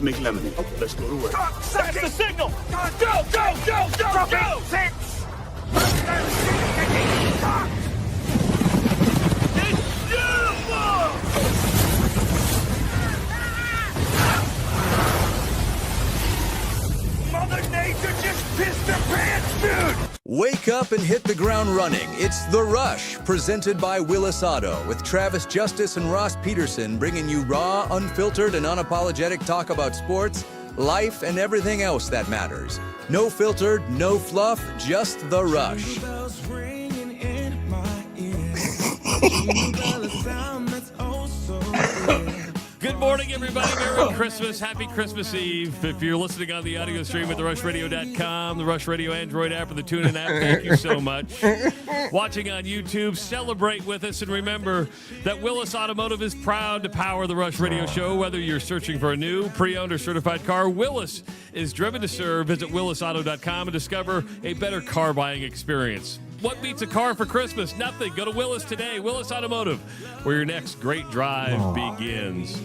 Let's make lemonade. Let's go to work. That's the signal! Go, go, go, go, go! It's beautiful! Mother Nature just pissed her pants, dude! Wake up and hit the ground running. It's The Rush, presented by Willis Auto, with Travis Justice and Ross Peterson bringing you raw, unfiltered, and unapologetic talk about sports, life, and everything else that matters. No filtered, no fluff, just The Rush. Good morning, everybody. Merry Christmas. Happy Christmas Eve. If you're listening on the audio stream at therushradio.com, the Rush Radio Android app, or the TuneIn app, thank you so much. Watching on YouTube, celebrate with us. And remember that Willis Automotive is proud to power the Rush Radio Show. Whether you're searching for a new, pre-owned, or certified car, Willis is driven to serve. Visit willisauto.com and discover a better car buying experience. What beats a car for Christmas? Nothing. Go to Willis today. Willis Automotive, where your next great drive begins.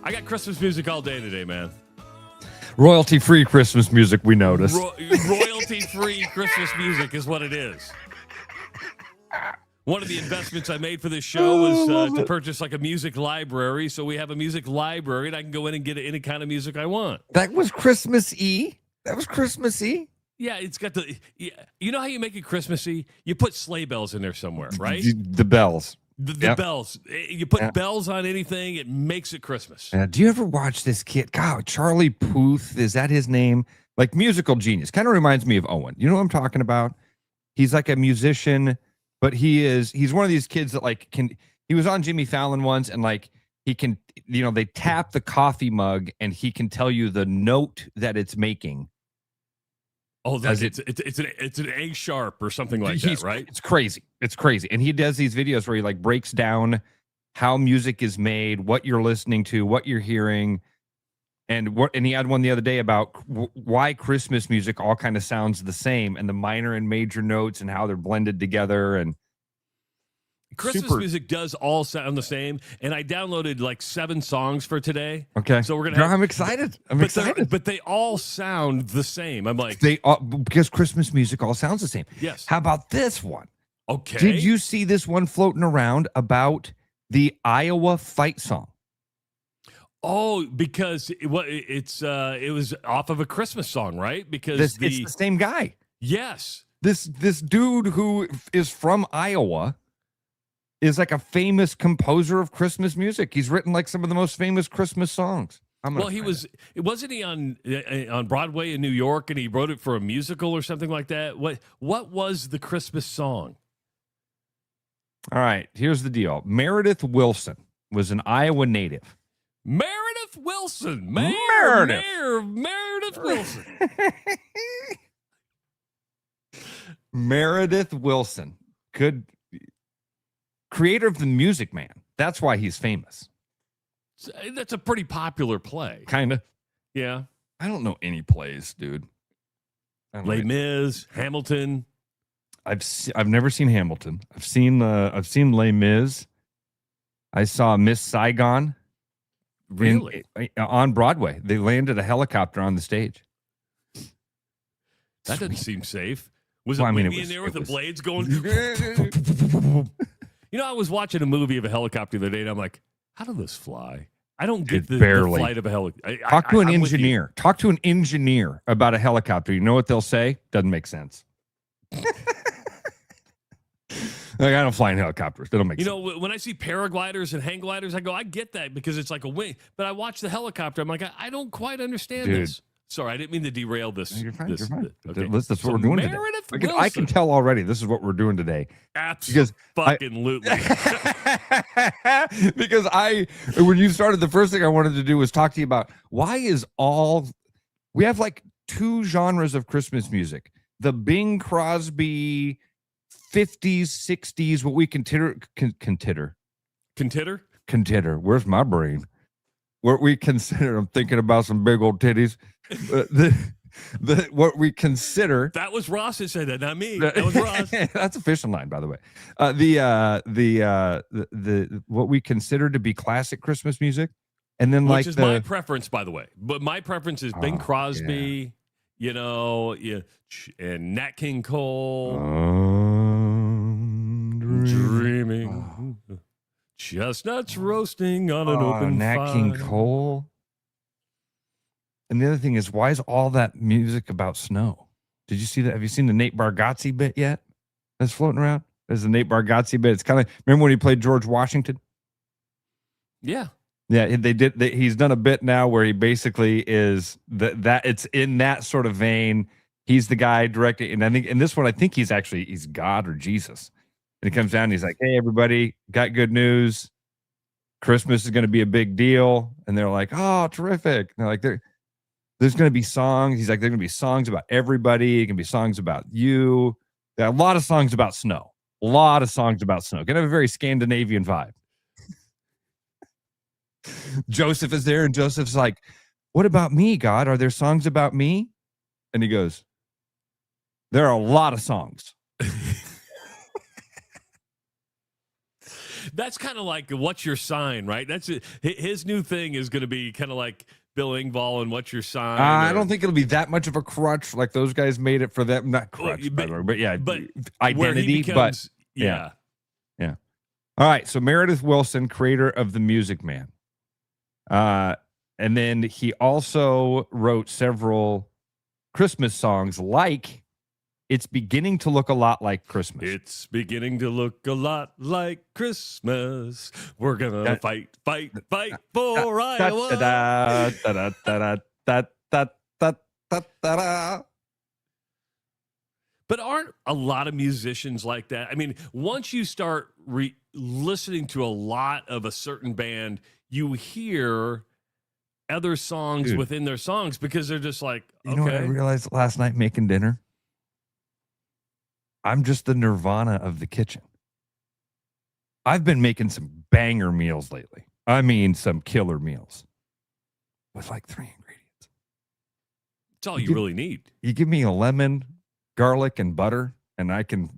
I got Christmas music all day today, man. Royalty-free Christmas music, we noticed. Royalty-free Christmas music is what it is. One of the investments I made for this show was to purchase like a music library. So we have a music library, and I can go in and get any kind of music I want. That was Christmas-y? That was Christmassy. Yeah, it's got the. You know how you make it Christmassy? You put sleigh bells in there somewhere, right? The bells. The bells. You put bells on anything, it makes it Christmas. Do you ever watch this kid? God, Charlie Puth, is that his name? Like musical genius. Kind of reminds me of Owen. You know what I'm talking about? He's like a musician, but he's one of these kids that like he was on Jimmy Fallon once, and like he can, they tap the coffee mug and he can tell you the note that it's making. Oh, it's an A sharp or something like that, right? It's crazy. It's crazy. And he does these videos where he like breaks down how music is made, what you're listening to, what you're hearing. And he had one the other day about why Christmas music all kind of sounds the same, and the minor and major notes and how they're blended together. And Christmas music does all sound the same, and I downloaded like 7 songs for today. Okay, so we're gonna. I'm excited. I'm excited, but they all sound the same. I'm like, because Christmas music all sounds the same. Yes. How about this one? Okay. Did you see this one floating around about the Iowa fight song? Oh, because it was off of a Christmas song, right? Because it's the same guy. Yes. This dude who is from Iowa is like a famous composer of Christmas music. He's written like some of the most famous Christmas songs. Wasn't he on Broadway in New York, and he wrote it for a musical or something like that? What was the Christmas song? All right, here's the deal. Meredith Wilson was an Iowa native. Meredith Wilson. Mayor Meredith Wilson. Meredith Wilson. Good. Creator of The Music Man. That's why he's famous. That's a pretty popular play. Kind of. Yeah. I don't know any plays, dude. Les Mis, Hamilton. I've never seen Hamilton. I've seen Les Mis. I saw Miss Saigon. Really? On Broadway. They landed a helicopter on the stage. That doesn't seem safe. Was it in there with the blades going? I was watching a movie of a helicopter the other day, and I'm like, how did this fly? I don't get the flight of a helicopter. Talk to an engineer. Talk to an engineer about a helicopter. You know what they'll say? Doesn't make sense. Like, I don't fly in helicopters. They don't make sense. When I see paragliders and hang gliders, I go, I get that because it's like a wing. But I watch the helicopter. I'm like, I don't quite understand this. Sorry, I didn't mean to derail this. You're fine. You're fine. Okay. That's what we're doing today. I can tell already this is what we're doing today. Absolutely. Because when you started, the first thing I wanted to do was talk to you about we have like 2 genres of Christmas music. The Bing Crosby 50s, 60s, what we consider. Where's my brain? What we consider, I'm thinking about some big old titties. what we consider. That was Ross who said that, not me. That was Ross. That's a fishing line, by the way. The what we consider to be classic Christmas music, and then which is my preference, by the way. But my preference is Bing Crosby, and Nat King Cole, dreaming, chestnuts roasting on an open Nat fire. King Cole. And the other thing is, why is all that music about snow? Did you see that? Have you seen the Nate Bargatze bit yet? That's floating around. There's a Nate Bargatze bit. It's kind of, remember when he played George Washington? Yeah. Yeah, he's done a bit now where he basically is that it's in that sort of vein. He's the guy directing, and I think in this one, I think he's God or Jesus. And he comes down and he's like, "Hey, everybody, got good news. Christmas is going to be a big deal." And they're like, "Oh, terrific!" And they're like, "There's going to be songs." He's like, "There's going to be songs about everybody. It can be songs about you. There are a lot of songs about snow. A lot of songs about snow. Going to have a very Scandinavian vibe." Joseph is there, and Joseph's like, "What about me, God? Are there songs about me?" And he goes, "There are a lot of songs." That's kind of like what's your sign, right? That's it. His new thing is going to be kind of like Bill Engvall and what's your sign. I don't think it'll be that much of a crutch like those guys made it for them. Not crutch, by the way, but yeah, but identity. Becomes, but yeah. All right. So Meredith Willson, creator of The Music Man. And then he also wrote several Christmas songs like "It's Beginning to Look a Lot Like Christmas." It's beginning to look a lot like Christmas. We're gonna fight for Iowa. But aren't a lot of musicians like that? I mean, once you start listening to a lot of a certain band, you hear other songs within their songs because they're just like, okay. You know what I realized last night making dinner? I'm just the Nirvana of the kitchen. I've been making some banger meals lately. I mean, some killer meals with like 3 ingredients. That's all you really need. You give me a lemon, garlic, and butter, and I can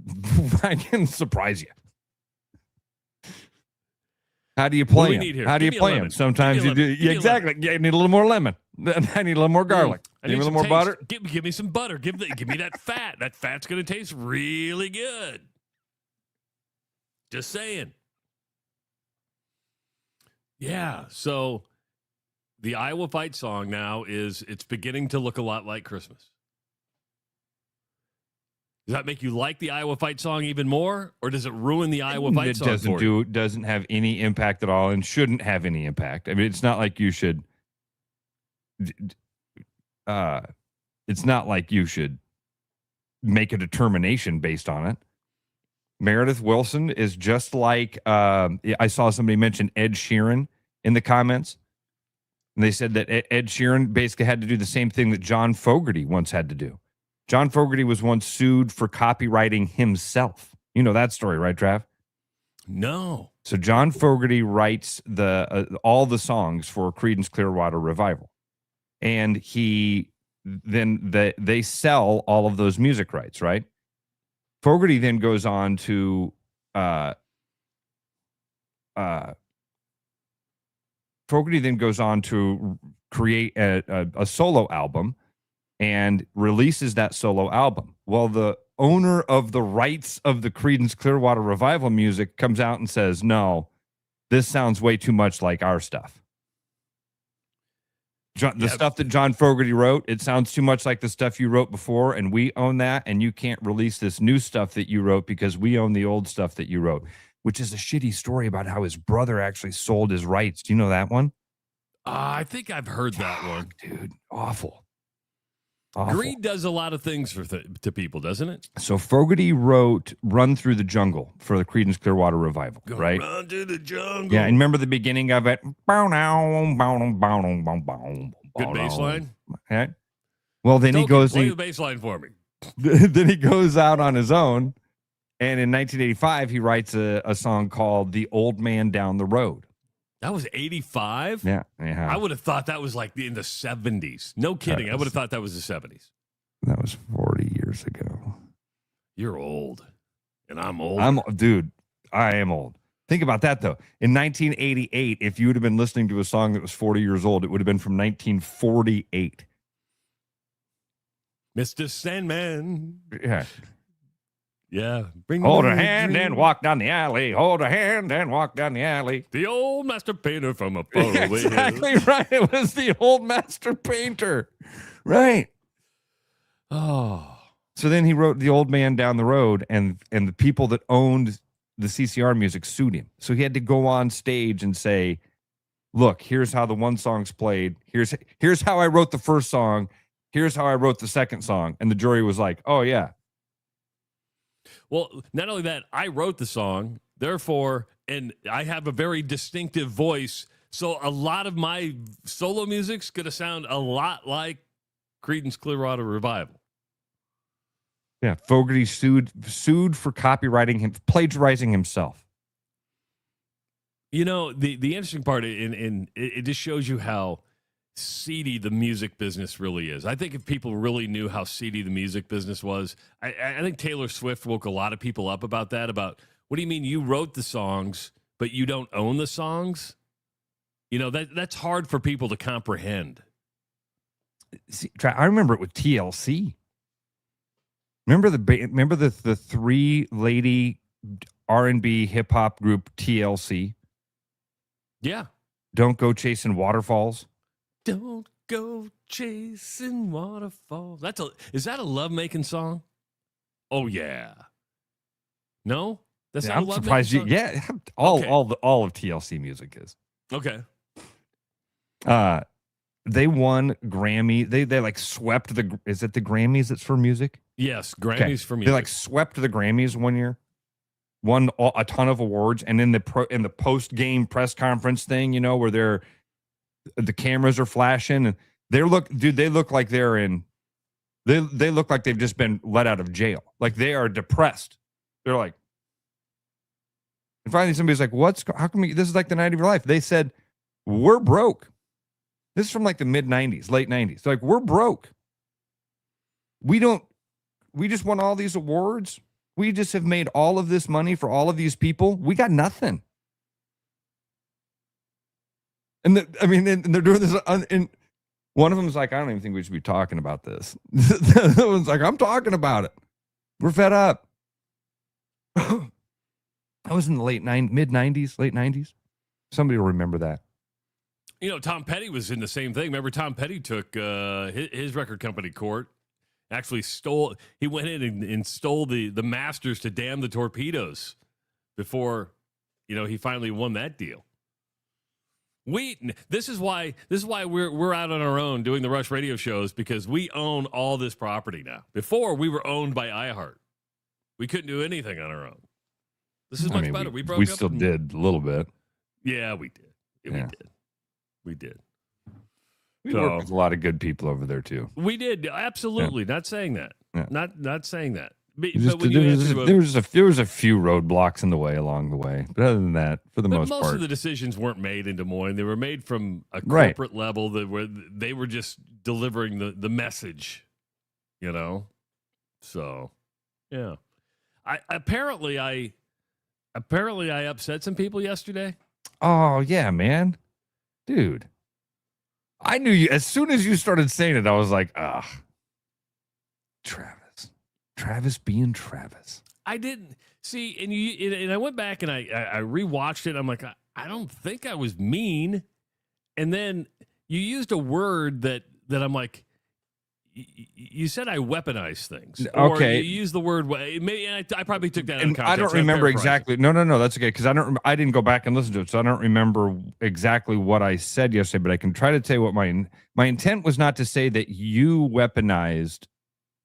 surprise you. How do you play them? How do you play them? Sometimes you do. Yeah, exactly. I need a little more lemon. I need a little more garlic. I need a little more butter. Give me some butter. Give me that fat. That fat's going to taste really good. Just saying. Yeah. So the Iowa fight song now is "It's Beginning to Look a Lot Like Christmas." Does that make you like the Iowa fight song even more, or does it ruin the Iowa fight song for you? It doesn't have any impact at all and shouldn't have any impact. I mean, it's not like you should it's not like you should make a determination based on it. Meredith Willson is just like I saw somebody mention Ed Sheeran in the comments. And they said that Ed Sheeran basically had to do the same thing that John Fogerty once had to do. John Fogerty was once sued for copywriting himself. You know that story, right, Trav? No. So John Fogerty writes all the songs for Creedence Clearwater Revival, and they sell all of those music rights, right? Fogerty then goes on to create a solo album and releases that solo album. Well, the owner of the rights of the Creedence Clearwater Revival music comes out and says, "No, this sounds way too much like our stuff. The stuff that John Fogerty wrote, it sounds too much like the stuff you wrote before, and we own that, and you can't release this new stuff that you wrote because we own the old stuff that you wrote," which is a shitty story about how his brother actually sold his rights. Do you know that one? I think I've heard that one. Dude, awful. Greed does a lot of things to people, doesn't it? So Fogerty wrote "Run Through the Jungle" for the Creedence Clearwater Revival, right? Run through the jungle. Yeah, and remember the beginning of it? Good bass line. Okay. Well, then he goes. Play the bass line for me. Then he goes out on his own, and in 1985 he writes a song called "The Old Man Down the Road," That was 85? Yeah. I would have thought that was like in the 70s. No kidding. I would have thought that was the 70s. That was 40 years ago. You're old. And I'm old. Dude, I am old. Think about that, though. In 1988, if you would have been listening to a song that was 40 years old, it would have been from 1948. Mr. Sandman. Yeah. Yeah. Hold a hand and walk down the alley. Hold a hand and walk down the alley. The old master painter from a faraway Exactly right. It was the old master painter. Right. Oh. So then he wrote The Old Man Down the Road, and the people that owned the CCR music sued him. So he had to go on stage and say, look, here's how the one song's played. Here's how I wrote the first song. Here's how I wrote the second song. And the jury was like, oh, yeah. Well, not only that, I wrote the song, therefore, and I have a very distinctive voice. So a lot of my solo music's going to sound a lot like Creedence Clearwater Revival. Yeah, Fogerty sued for copywriting him, plagiarizing himself. You know, the interesting part, in it just shows you how seedy the music business really is. I think if people really knew how seedy the music business was, I think Taylor Swift woke a lot of people up about that. About, what do you mean you wrote the songs, but you don't own the songs? You know, that's hard for people to comprehend. See, I remember it with TLC. Remember the three lady R&B hip hop group TLC? Yeah. Don't Go Chasing Waterfalls. Don't go chasing waterfalls. Is that a lovemaking song? Oh yeah. No, that's not a I'm lovemaking surprised you. song? Yeah, all of TLC music is. Okay. They won Grammy. They like swept the. Is it the Grammys that's for music? Yes, Grammys for music. They like swept the Grammys one year, won a ton of awards, and in the post game press conference thing, you know, where the cameras are flashing and they look like they're in. They look like they've just been let out of jail. Like they are depressed. They're like, and finally somebody's like, how come this is like the night of your life? They said, we're broke. This is from like the mid 90s, late 90s. They're like, we're broke. We just won all these awards. We just have made all of this money for all of these people. We got nothing. And they're doing this. And one of them is like, I don't even think we should be talking about this. The other one's like, I'm talking about it. We're fed up. I was in the mid 90s, late 90s. Somebody will remember that. You know, Tom Petty was in the same thing. Remember, Tom Petty took his record company court, actually he went in and stole the masters to Damn the Torpedoes before, you know, he finally won that deal. This is why we're out on our own doing the Rush radio shows, because we own all this property now. Before, we were owned by iHeart. We couldn't do anything on our own. This is much better. We still did a little bit. Yeah, we did. We did. We worked with a lot of good people over there too. We did, absolutely. Yeah. Not saying that. Yeah. Not saying that. But there was a few roadblocks in the way along the way, but other than that, for the most part, most of the decisions weren't made in Des Moines. They were made from a corporate level where they were just delivering the message, you know. So, yeah. I apparently upset some people yesterday. Oh yeah, man. Dude, I knew you as soon as you started saying it. I was like, Travis being Travis. I didn't see, and I went back and I rewatched it. I'm like, I don't think I was mean. And then you used a word that I'm like, you said I weaponize things. Okay. Or you used the word, maybe I probably took that out of context. I don't remember exactly. No, that's okay. Because I didn't go back and listen to it. So I don't remember exactly what I said yesterday, but I can try to tell you what my intent was. Not to say that you weaponized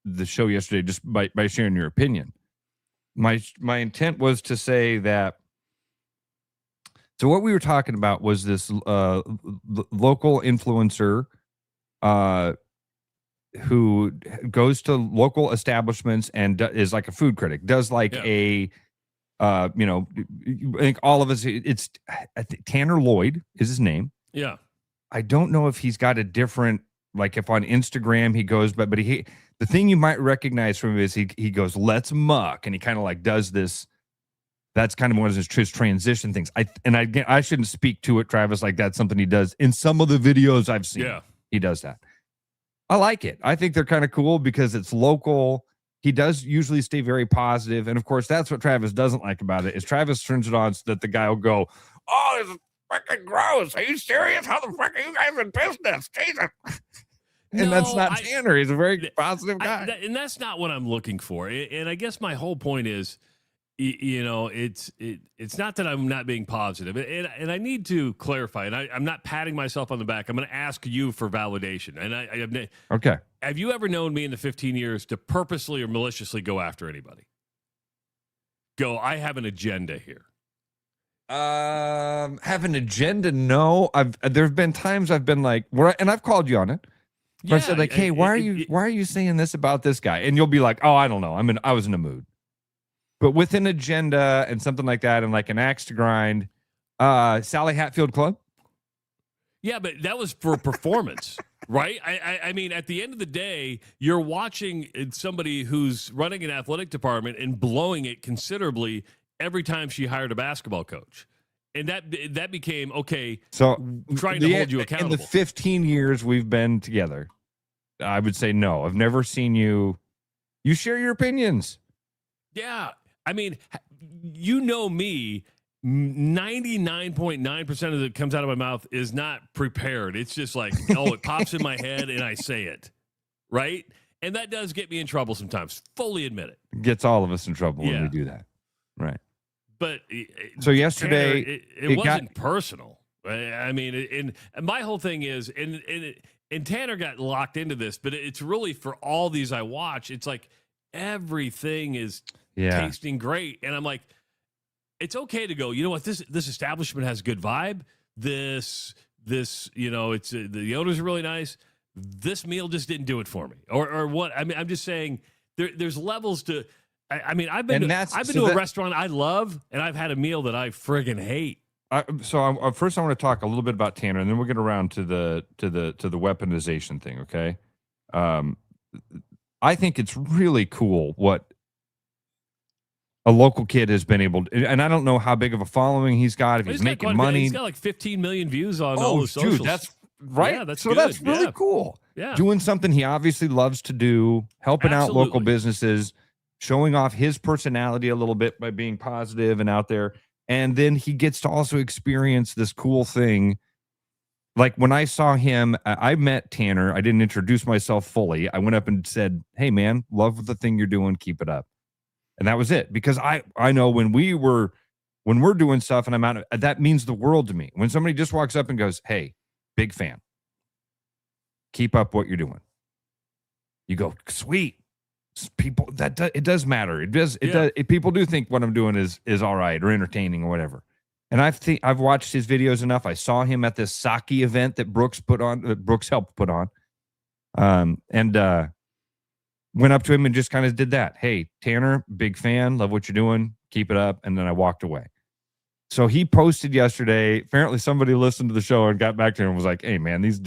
the show yesterday just by sharing your opinion. My intent was to say that. So what we were talking about was this local influencer who goes to local establishments and is like a food critic, does like a You know, I think all of us. I think Tanner Lloyd is his name. Yeah. I don't know if he's got a different, like if on Instagram he goes, but the thing you might recognize from him is he goes, let's muck, and he kind of like does this. That's kind of one of his transition things. I shouldn't speak to it, Travis, like that's something he does in some of the videos I've seen. Yeah. He does that. I like it. I think they're kind of cool because it's local. He does usually stay very positive. And of course, that's what Travis doesn't like about it is Travis turns it on so that the guy will go, oh, this is freaking gross. Are you serious? How the fuck are you guys in business? Jesus. And that's not Tanner. He's a very positive guy. And that's not what I'm looking for. And I guess my whole point is, you know, it's not that I'm not being positive, and I need to clarify. And I'm not patting myself on the back. I'm going to ask you for validation. And okay. Have you ever known me in the 15 years to purposely or maliciously go after anybody? I have an agenda here. Have an agenda? No. There've been times I've been like, and I've called you on it. Where I said like, hey, why are you saying this about this guy? And you'll be like, oh, I don't know. I was in a mood. But with an agenda and something like that, and like an axe to grind, Sally Hatfield Club. Yeah, but that was for performance, right? I mean, at the end of the day, you're watching somebody who's running an athletic department and blowing it considerably every time she hired a basketball coach. And that became, okay, so trying to hold you accountable. In the 15 years we've been together, I would say no. I've never seen you share your opinions. Yeah. I mean, you know me, 99.9% of that comes out of my mouth is not prepared. It's just like, oh, it pops in my head and I say it, right? And that does get me in trouble sometimes. Fully admit it. Gets all of us in trouble when we do that, right? But so yesterday, Tanner, it wasn't personal. I mean, and my whole thing is, and Tanner got locked into this, but it's really for all these I watch. It's like everything is tasting great, and I'm like, it's okay to go, you know what, this establishment has good vibe, this you know, it's the owners are really nice, this meal just didn't do it for me, or what. I mean, I'm just saying there's levels to, I mean, I've been to a restaurant I love, and I've had a meal that I friggin' hate. First I want to talk a little bit about Tanner, and then we'll get around to the weaponization thing, okay? I think it's really cool what a local kid has been able to, and I don't know how big of a following he's got, if he's making money. He's got like 15 million views on all the socials. Dude, that's right. Yeah, that's so good. That's really cool. Yeah. Doing something he obviously loves to do, helping out local businesses, showing off his personality a little bit by being positive and out there. And then he gets to also experience this cool thing. Like when I saw him, I met Tanner. I didn't introduce myself fully. I went up and said, hey, man, love the thing you're doing. Keep it up. And that was it. Because I know when we're doing stuff and I'm out, that means the world to me. When somebody just walks up and goes, hey, big fan. Keep up what you're doing. You go, sweet. People, it does matter. It does. People do think what I'm doing is all right or entertaining or whatever. And I've watched his videos enough. I saw him at this sake event that Brooks helped put on. And went up to him and just kind of did that. Hey, Tanner, big fan, love what you're doing. Keep it up. And then I walked away. So he posted yesterday. Apparently somebody listened to the show and got back to him and was like, hey man, these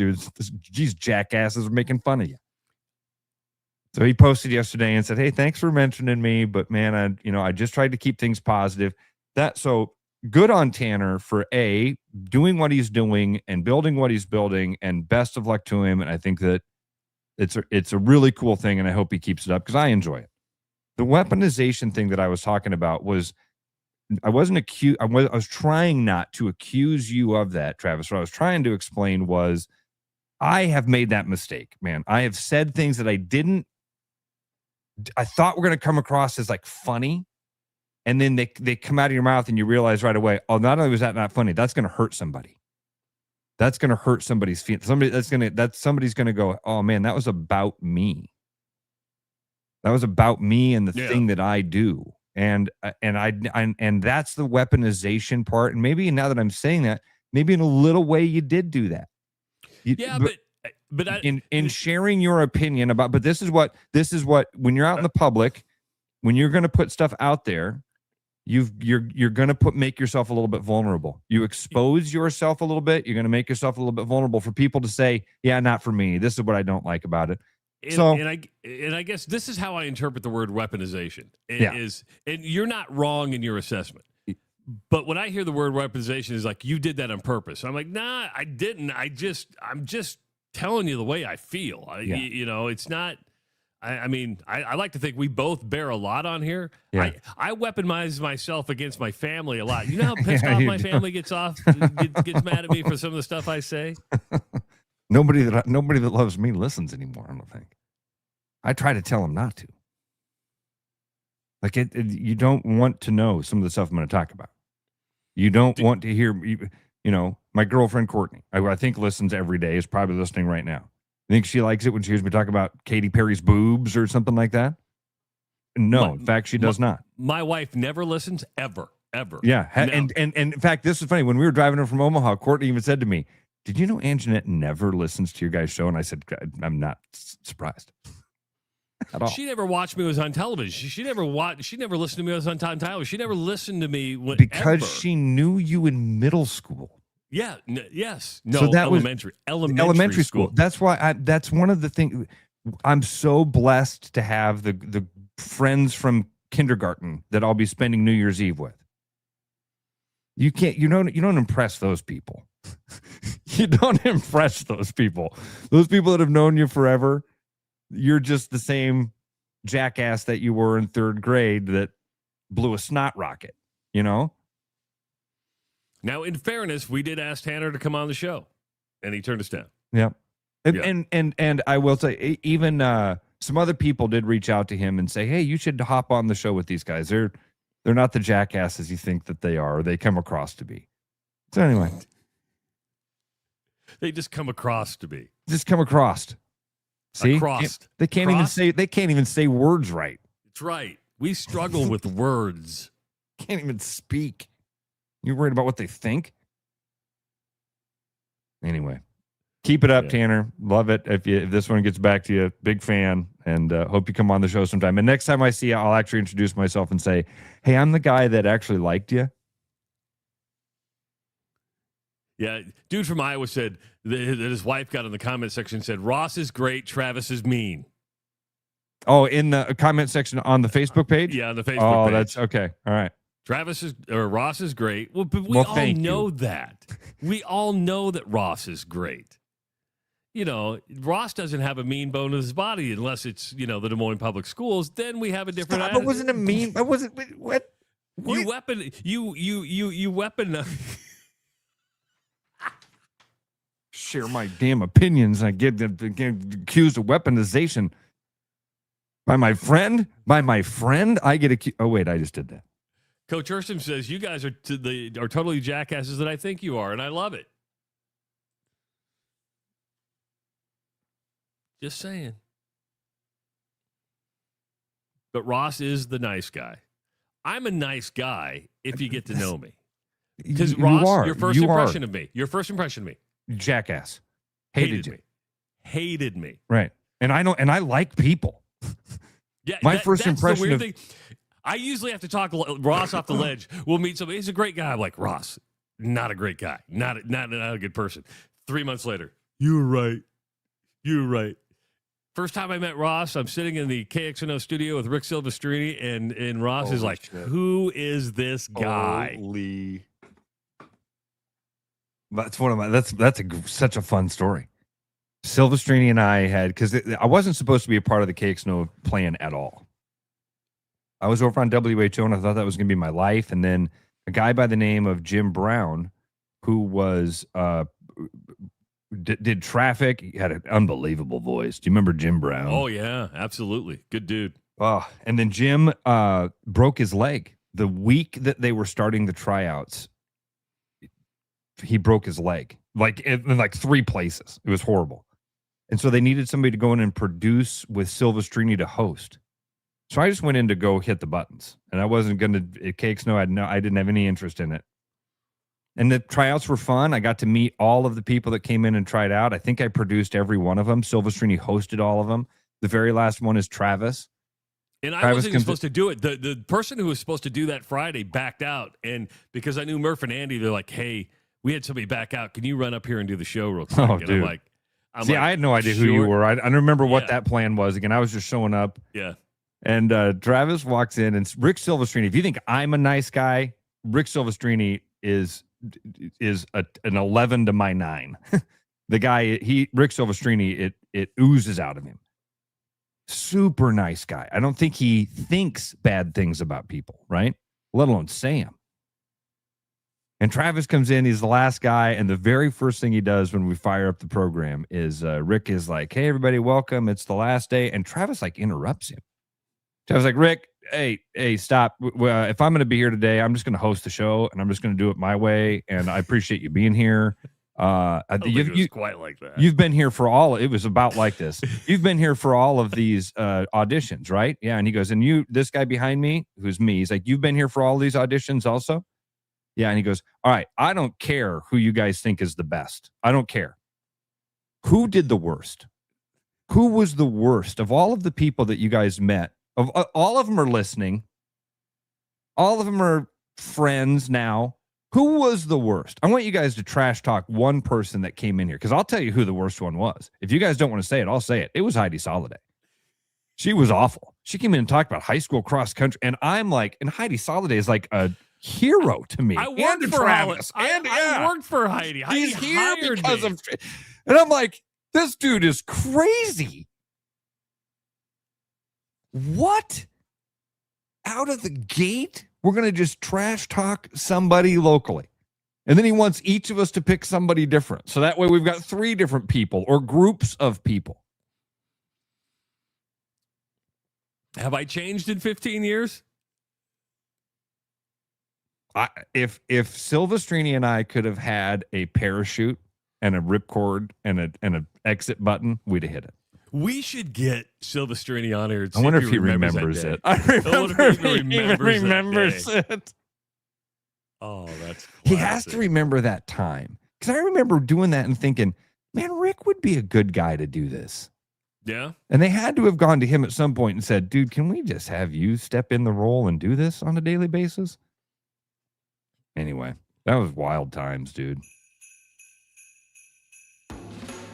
jackasses are making fun of you. So he posted yesterday and said, hey, thanks for mentioning me, but man, I just tried to keep things positive. So good on Tanner for doing what he's doing and building what he's building, and best of luck to him. And I think that it's a really cool thing, and I hope he keeps it up because I enjoy it. The weaponization thing that I was talking about was, I was trying not to accuse you of that, Travis. What I was trying to explain was I have made that mistake, man. I have said things that I thought were going to come across as like funny, and then they come out of your mouth and you realize right away, oh, not only was that not funny, that's going to hurt somebody. That's going to hurt somebody's feelings. Somebody's going to go, oh man, that was about me. That was about me and the thing that I do. And that's the weaponization part. And maybe now that I'm saying that, maybe in a little way you did do that. But in sharing your opinion about, but this is what when you're out in the public, when you're going to put stuff out there, you're going to make yourself a little bit vulnerable. You expose yourself a little bit, you're going to make yourself a little bit vulnerable for people to say, yeah, not for me. This is what I don't like about it. And I guess this is how I interpret the word weaponization. And you're not wrong in your assessment. But when I hear the word weaponization, is like, you did that on purpose. I'm like, nah, I didn't. I'm just telling you the way I feel. It's not. I mean, I like to think we both bear a lot on here. Yeah. I weaponize myself against my family a lot. You know how pissed off my family gets mad at me for some of the stuff I say? Nobody that loves me listens anymore, I don't think. I try to tell them not to. Like, you don't want to know some of the stuff I'm going to talk about. You don't want to hear, my girlfriend, Courtney, I think listens every day, is probably listening right now. I think she likes it when she hears me talk about Katy Perry's boobs or something like that. No, in fact, she does not. My wife never listens, ever. Yeah, no. and in fact, this is funny. When we were driving her from Omaha, Courtney even said to me, did you know Anjanette never listens to your guys' show? And I said, I'm not surprised at all. She never watched me when I was on television. She never listened to me when I was on television. She never listened to me because she knew you in middle school. Yeah. Yes. No. So that elementary school. That's why. That's one of the things. I'm so blessed to have the friends from kindergarten that I'll be spending New Year's Eve with. You don't impress those people. You don't impress those people. Those people that have known you forever. You're just the same jackass that you were in third grade that blew a snot rocket. Now, in fairness, we did ask Tanner to come on the show, and he turned us down. Yeah. And I will say, even some other people did reach out to him and say, hey, you should hop on the show with these guys. They're not the jackasses you think that they are, or they come across to be. So anyway. They just come across to be. Just come across. See? They can't even say words right. That's right. We struggle with words. Can't even speak. You're worried about what they think? Anyway, keep it up, Tanner. Love it. If this one gets back to you, big fan, and hope you come on the show sometime. And next time I see you, I'll actually introduce myself and say, hey, I'm the guy that actually liked you. Yeah, dude from Iowa said that his wife got in the comment section and said, Ross is great, Travis is mean. Oh, in the comment section on the Facebook page? Yeah, on the Facebook page. Oh, that's okay. All right. Ross is great. Well, but we all know that. We all know that Ross is great. Ross doesn't have a mean bone in his body unless it's, the Des Moines Public Schools. Then we have a different attitude. It wasn't a mean. I wasn't. What? You weapon. Share my damn opinions. I get accused of weaponization by my friend. I get accused. Oh wait, I just did that. Coach Ursom says you guys are totally jackasses that I think you are, and I love it. Just saying. But Ross is the nice guy. I'm a nice guy if you get to know me. Because Ross, your first impression of me. Jackass. Hated you. Hated me. Right. And I like people. Yeah. My first impression of... thing. I usually have to talk Ross off the ledge. We'll meet somebody. He's a great guy. I'm like, Ross, not a great guy. Not a good person. 3 months later, you were right. First time I met Ross, I'm sitting in the KXNO studio with Rick Silvestrini, and Ross is like, shit. Who is this guy? Holy. That's one of my. That's such a fun story. Silvestrini and I had, because I wasn't supposed to be a part of the KXNO plan at all. I was over on WHO, and I thought that was going to be my life. And then a guy by the name of Jim Brown, who was did traffic. He had an unbelievable voice. Do you remember Jim Brown? Oh yeah, absolutely, good dude. And then Jim broke his leg the week that they were starting the tryouts. He broke his leg, in 3 places. It was horrible. And so they needed somebody to go in and produce with Silvestrini to host. So I just went in to go hit the buttons, and I wasn't going to Cakes. No, I didn't have any interest in it. And the tryouts were fun. I got to meet all of the people that came in and tried out. I think I produced every one of them. Silvestrini hosted all of them. The very last one is Travis. And I Travis wasn't even comes supposed to do it. The person who was supposed to do that Friday backed out. And because I knew Murph and Andy, they're like, hey, we had somebody back out. Can you run up here and do the show real quick? Oh, and dude. I had no idea who you were. I don't remember what that plan was. Again, I was just showing up. Yeah. And Travis walks in, and Rick Silvestrini, if you think I'm a nice guy, Rick Silvestrini is an 11 to my 9. The guy, Rick Silvestrini, it oozes out of him. Super nice guy. I don't think he thinks bad things about people, right? Let alone say them. And Travis comes in, he's the last guy, and the very first thing he does when we fire up the program is Rick is like, hey, everybody, welcome. It's the last day. And Travis like interrupts him. Travis like, Rick, hey, stop. If I'm going to be here today, I'm just going to host the show, and I'm just going to do it my way, and I appreciate you being here. I don't think it was quite like that. You've been here for it was about like this. You've been here for all of these auditions, right? Yeah. And he goes, and this guy behind me, who's me, he's like, you've been here for all these auditions also? Yeah. And he goes, all right, I don't care who you guys think is the best. I don't care. Who did the worst? Who was the worst of all of the people that you guys met? All of them are listening. All of them are friends now. Who was the worst? I want you guys to trash talk one person that came in here, because I'll tell you who the worst one was. If you guys don't want to say it, I'll say it. It was Heidi Soliday. She was awful. She came in and talked about high school cross country, and I'm like, and Heidi Soliday is like a hero to me. I worked for Travis. I worked for Heidi. He's here because me. of, and I'm like, this dude is crazy. What? Out of the gate? We're going to just trash talk somebody locally. And then he wants each of us to pick somebody different. So that way we've got 3 different people or groups of people. Have I changed in 15 years? If Silvestrini and I could have had a parachute and a ripcord and an exit button, we'd have hit it. We should get Silvestrini on here. I wonder if he remembers it. I remember if he even remembers it. Oh, that's classic. He has to remember that time. Because I remember doing that and thinking, man, Rick would be a good guy to do this. Yeah. And they had to have gone to him at some point and said, dude, can we just have you step in the role and do this on a daily basis? Anyway, that was wild times, dude.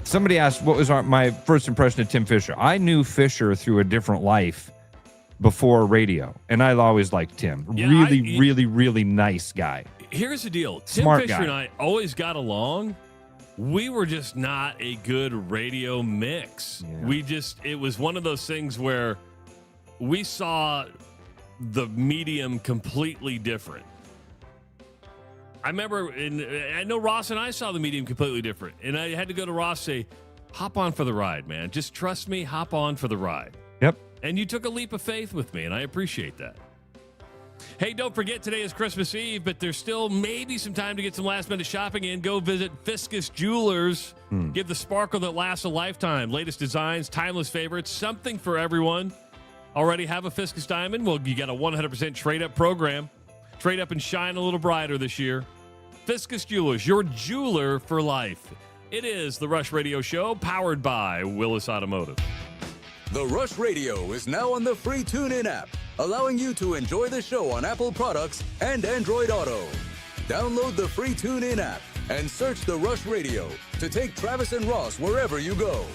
Somebody asked, what was my first impression of Tim Fisher? I knew Fisher through a different life before radio, and I always liked Tim. Yeah, really nice guy. Here's the deal. Tim Smart Fisher guy. and I always got along. We were just not a good radio mix. Yeah. It was one of those things where we saw the medium completely different. I remember, I know Ross and I saw the medium completely different. And I had to go to Ross and say, hop on for the ride, man. Just trust me, hop on for the ride. Yep. And you took a leap of faith with me, and I appreciate that. Hey, don't forget, today is Christmas Eve, but there's still maybe some time to get some last-minute shopping in. Go visit Fiscus Jewelers. Give the sparkle that lasts a lifetime. Latest designs, timeless favorites, something for everyone. Already have a Fiscus Diamond? Well, you got a 100% trade-up program. Trade up and shine a little brighter this year. Fiscus Jewelers, your jeweler for life. It is the Rush Radio Show, powered by Willis Automotive. The Rush Radio is now on the free TuneIn app, allowing you to enjoy the show on Apple products and Android Auto. Download the free TuneIn app and search The Rush Radio to take Travis and Ross wherever you go.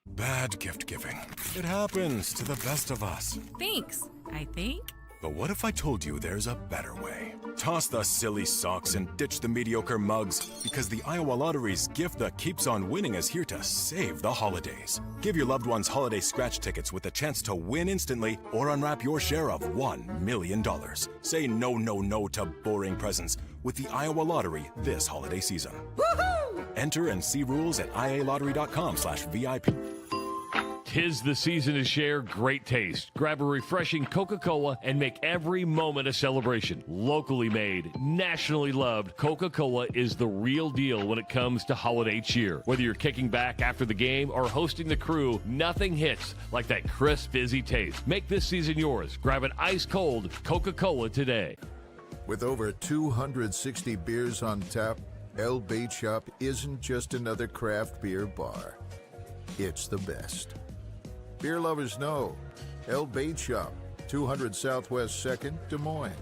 Bad gift giving. It happens to the best of us. Thanks, I think. But what if I told you there's a better way? Toss the silly socks and ditch the mediocre mugs, because the Iowa Lottery's gift that keeps on winning is here to save the holidays. Give your loved ones holiday scratch tickets with a chance to win instantly or unwrap your share of $1 million. Say no to boring presents with the Iowa Lottery this holiday season. Woohoo! Enter and see rules at ialottery.com/VIP. 'Tis the season to share great taste. Grab a refreshing Coca-Cola and make every moment a celebration. Locally made, nationally loved, Coca-Cola is the real deal when it comes to holiday cheer. Whether you're kicking back after the game or hosting the crew, nothing hits like that crisp, fizzy taste. Make this season yours. Grab an ice-cold Coca-Cola today. With over 260 beers on tap, El Bait Shop isn't just another craft beer bar. It's the best. Beer lovers know El Bait Shop, 200 Southwest 2nd, Des Moines.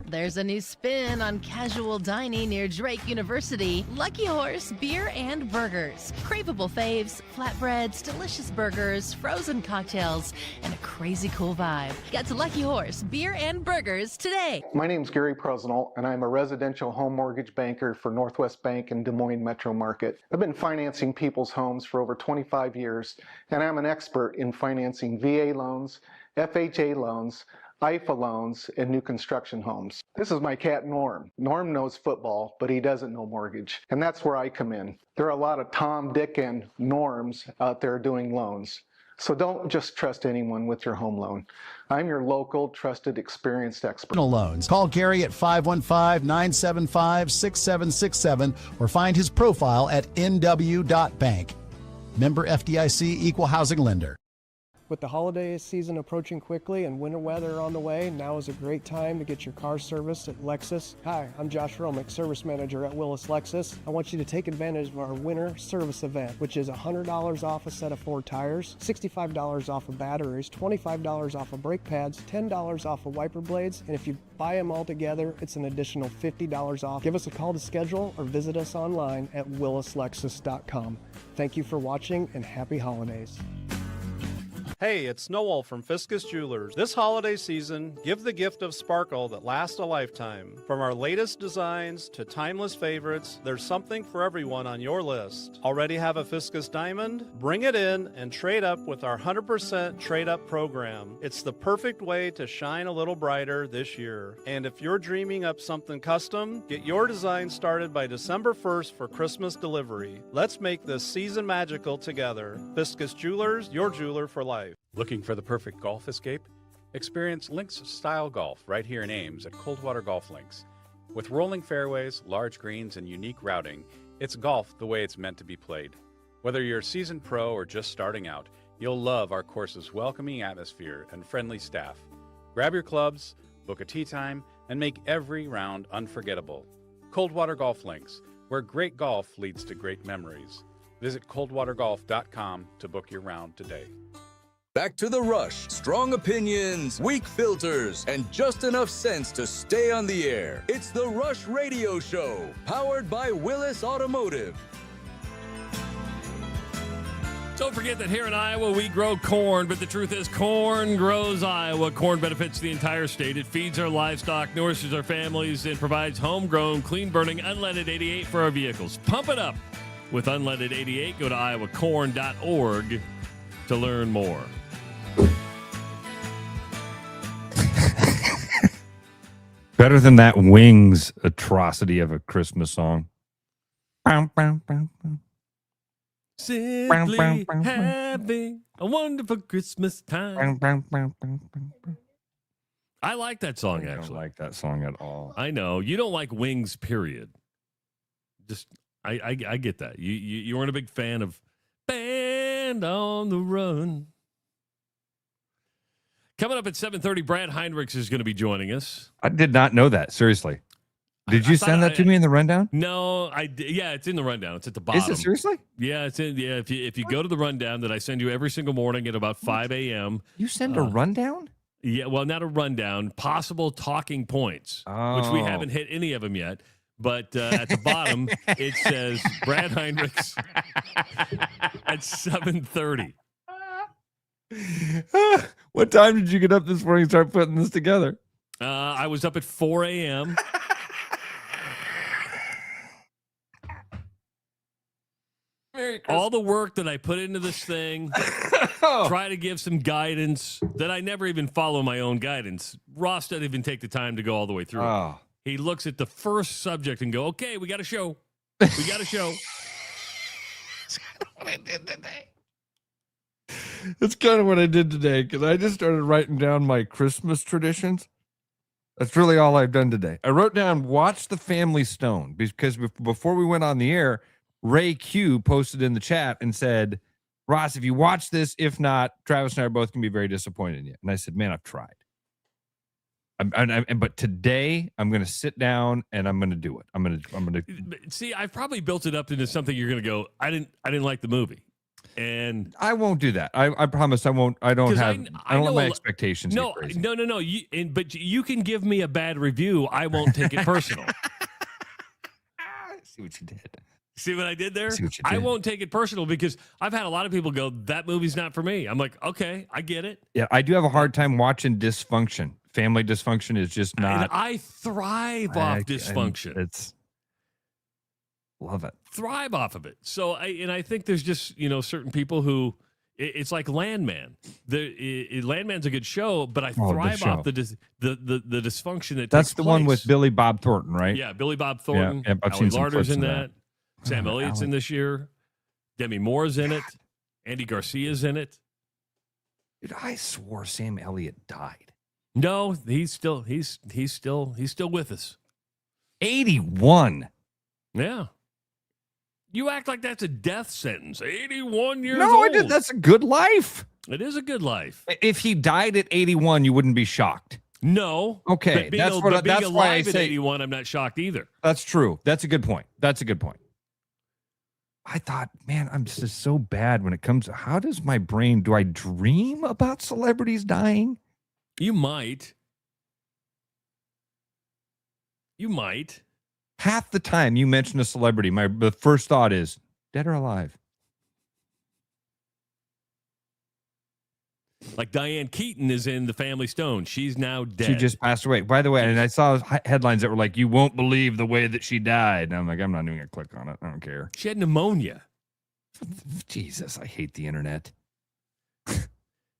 There's a new spin on casual dining near Drake University. Lucky Horse Beer and Burgers. Craveable faves, flatbreads, delicious burgers, frozen cocktails, and a crazy cool vibe. Get to Lucky Horse Beer and Burgers today. My name's Gary Presnell, and I'm a residential home mortgage banker for Northwest Bank in Des Moines Metro Market. I've been financing people's homes for over 25 years, and I'm an expert in financing VA loans, FHA loans, IFA loans, and new construction homes. This is my cat Norm. Norm knows football, but he doesn't know mortgage, and that's where I come in. There are a lot of Tom, Dick, and Norms out there doing loans. So don't just trust anyone with your home loan. I'm your local, trusted, experienced expert. Loans. Call Gary at 515-975-6767 or find his profile at nw.bank. Member FDIC, Equal Housing Lender. With the holiday season approaching quickly and winter weather on the way, now is a great time to get your car serviced at Lexus. Hi, I'm Josh Romick, Service Manager at Willis Lexus. I want you to take advantage of our winter service event, which is $100 off a set of 4 tires, $65 off of batteries, $25 off of brake pads, $10 off of wiper blades, and if you buy them all together, it's an additional $50 off. Give us a call to schedule or visit us online at willislexus.com. Thank you for watching and happy holidays. Hey, it's Noel from Fiscus Jewelers. This holiday season, give the gift of sparkle that lasts a lifetime. From our latest designs to timeless favorites, there's something for everyone on your list. Already have a Fiscus diamond? Bring it in and trade up with our 100% trade up program. It's the perfect way to shine a little brighter this year. And if you're dreaming up something custom, get your design started by December 1st for Christmas delivery. Let's make this season magical together. Fiscus Jewelers, your jeweler for life. Looking for the perfect golf escape? Experience links-style golf right here in Ames at Coldwater Golf Links. With rolling fairways, large greens, and unique routing, it's golf the way it's meant to be played. Whether you're a seasoned pro or just starting out, you'll love our course's welcoming atmosphere and friendly staff. Grab your clubs, book a tee time, and make every round unforgettable. Coldwater Golf Links, where great golf leads to great memories. Visit coldwatergolf.com to book your round today. Back to the rush. Strong opinions, weak filters, and just enough sense to stay on the air. It's the Rush Radio Show, powered by Willis Automotive. Don't forget that here in Iowa, we grow corn, but the truth is corn grows Iowa. Corn benefits the entire state. It feeds our livestock, nourishes our families, and provides homegrown, clean-burning, unleaded 88 for our vehicles. Pump it up with unleaded 88. Go to iowacorn.org to learn more. Better than that Wings atrocity of a Christmas song. Simply having a wonderful Christmas time. I like that song, actually. I don't like that song at all. I know. You don't like Wings, period. Just, I get that. You weren't a big fan of Band on the Run. Coming up at 7:30, Brad Heinrichs is going to be joining us. I did not know that. Seriously. Did you send that to me in the rundown? No, yeah, it's in the rundown. It's at the bottom. Is it seriously? Yeah, it's in. Yeah, if you go to the rundown that I send you every single morning at about 5 a.m. You send a rundown? Yeah, well, not a rundown. Possible talking points, which we haven't hit any of them yet. But at the bottom, it says Brad Heinrichs at 7:30. What time did you get up this morning and start putting this together? I was up at 4 a.m. All the work that I put into this thing, try to give some guidance that I never even follow my own guidance. Ross doesn't even take the time to go all the way through it. He looks at the first subject and go, okay, we got a show. We got a show. That's kind of what I did today. That's kind of what I did today because I just started writing down my Christmas traditions. That's really all I've done today. I wrote down, watch the Family Stone, because before we went on the air, Ray Q posted in the chat and said, Ross, if you watch this, if not, Travis and I are both going to be very disappointed in you. And I said, man, I've tried. But today I'm going to sit down and I'm going to do it. I'm going to see. I've probably built it up into something you're going to go, I didn't like the movie. And I won't do that. I promise I won't. I don't 'cause have. I don't know let my a- expectations No, get crazy. no. But you can give me a bad review. I won't take it personal. I see what you did. See what I did there? See what you I did. won't take it personal because I've had a lot of people go, that movie's not for me. I'm like, okay, I get it. Yeah, I do have a hard time watching dysfunction. Family dysfunction is just And not. I thrive off dysfunction. It's love it. Thrive off of it. So I think there's just, certain people who it's like Landman. Landman's a good show, but I thrive off the dysfunction that That's takes the one place. with Billy Bob Thornton, right? Yeah, Billy Bob Thornton. Yeah, I've Ally seen some Larder's clips in of that. Sam Elliott's in this year. Demi Moore's in it. Andy Garcia's in it. Dude, I swore Sam Elliott died. No, he's still with us. 81. Yeah. You act like that's a death sentence. 81 years No, old. I did. That's a good life. It is a good life. If he died at 81, you wouldn't be shocked. No. Okay, But being, that's being why I alive at say 81, I'm not shocked either. that's true. That's a good point. I thought, man, I'm just so bad when it comes to how does my brain, do I dream about celebrities dying? You might. Half the time you mention a celebrity, the first thought is dead or alive. Like Diane Keaton is in The Family Stone. She's now dead. She just passed away. By the way, and I saw headlines that were like, you won't believe the way that she died. And I'm like, I'm not even going to click on it. I don't care. She had pneumonia. Jesus, I hate the internet.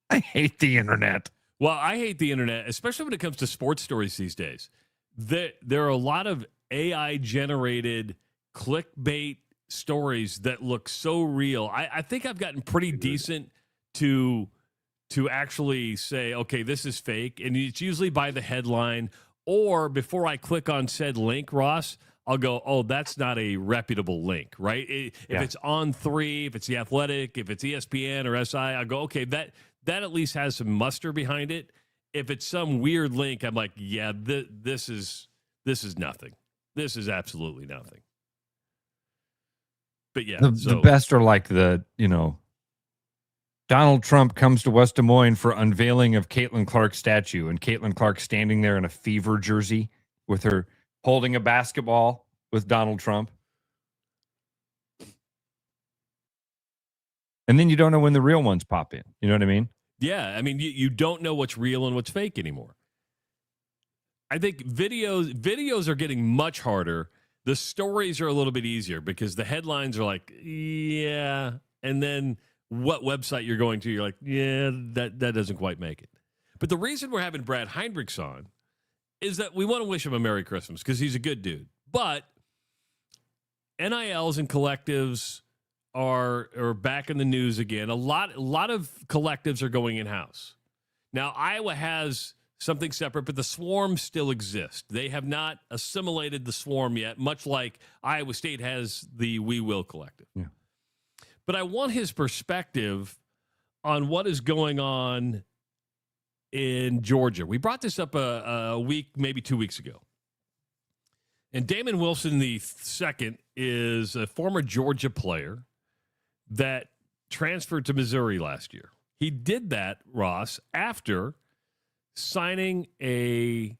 I hate the internet. Well, I hate the internet, especially when it comes to sports stories these days. There are a lot of AI-generated clickbait stories that look so real. I think I've gotten pretty decent to actually say, okay, this is fake. And it's usually by the headline, or before I click on said link, Ross, I'll go, oh, that's not a reputable link, right? If it's on 3, if it's The Athletic, if it's ESPN or SI, I'll go, okay, that at least has some muster behind it. If it's some weird link, I'm like, yeah, this is nothing. This is absolutely nothing. But yeah, the best are like Donald Trump comes to West Des Moines for unveiling of Caitlin Clark's statue, and Caitlin Clark standing there in a Fever jersey with her holding a basketball with Donald Trump. And then you don't know when the real ones pop in. You know what I mean? Yeah, I mean, you don't know what's real and what's fake anymore. I think videos are getting much harder. The stories are a little bit easier because the headlines are like, yeah, and then what website you're going to, you're like, yeah, that doesn't quite make it. But the reason we're having Brad Heinrichs on is that we want to wish him a Merry Christmas because he's a good dude. But NILs and collectives are back in the news again. A lot of collectives are going in-house. Now, Iowa has something separate, but the swarm still exists. They have not assimilated the swarm yet, much like Iowa State has the We Will Collective. Yeah. But I want his perspective on what is going on in Georgia. We brought this up a week, maybe 2 weeks ago. And Damon Wilson II is a former Georgia player that transferred to Missouri last year. He did that, Ross, after signing a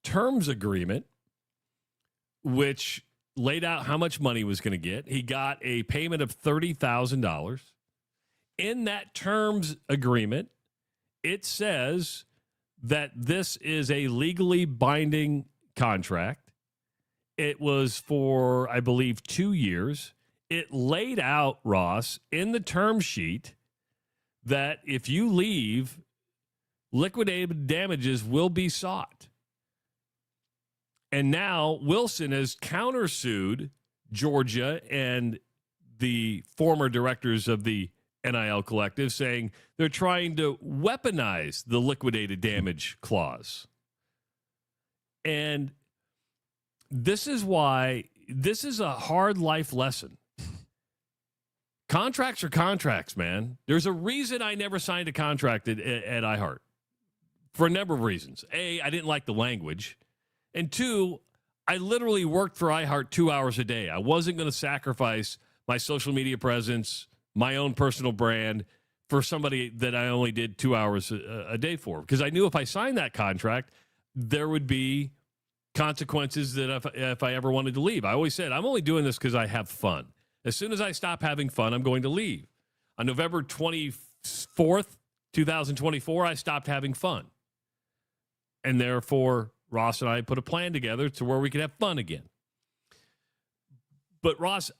terms agreement which laid out how much money he was going to get. He got a payment of $30,000. In that terms agreement, it says that this is a legally binding contract. It was for, I believe, 2 years. It laid out, Ross, in the term sheet that if you leave, liquidated damages will be sought. And now Wilson has countersued Georgia and the former directors of the NIL collective, saying they're trying to weaponize the liquidated damage clause. And this is why this is a hard life lesson. Contracts are contracts, man. There's a reason I never signed a contract at iHeart for a number of reasons. A, I didn't like the language. And 2, I literally worked for iHeart 2 hours a day. I wasn't going to sacrifice my social media presence, my own personal brand for somebody that I only did 2 hours a day for. Because I knew if I signed that contract, there would be consequences that if I ever wanted to leave. I always said, I'm only doing this because I have fun. As soon as I stop having fun, I'm going to leave. On November 24th, 2024, I stopped having fun. And therefore, Ross and I put a plan together to where we could have fun again. But Ross,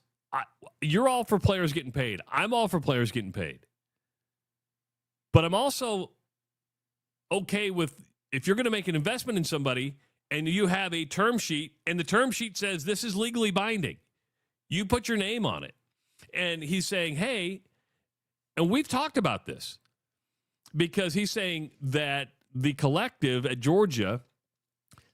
you're all for players getting paid. I'm all for players getting paid. But I'm also okay with, if you're going to make an investment in somebody and you have a term sheet and the term sheet says this is legally binding, you put your name on it. And he's saying, hey, and we've talked about this because he's saying that the collective at Georgia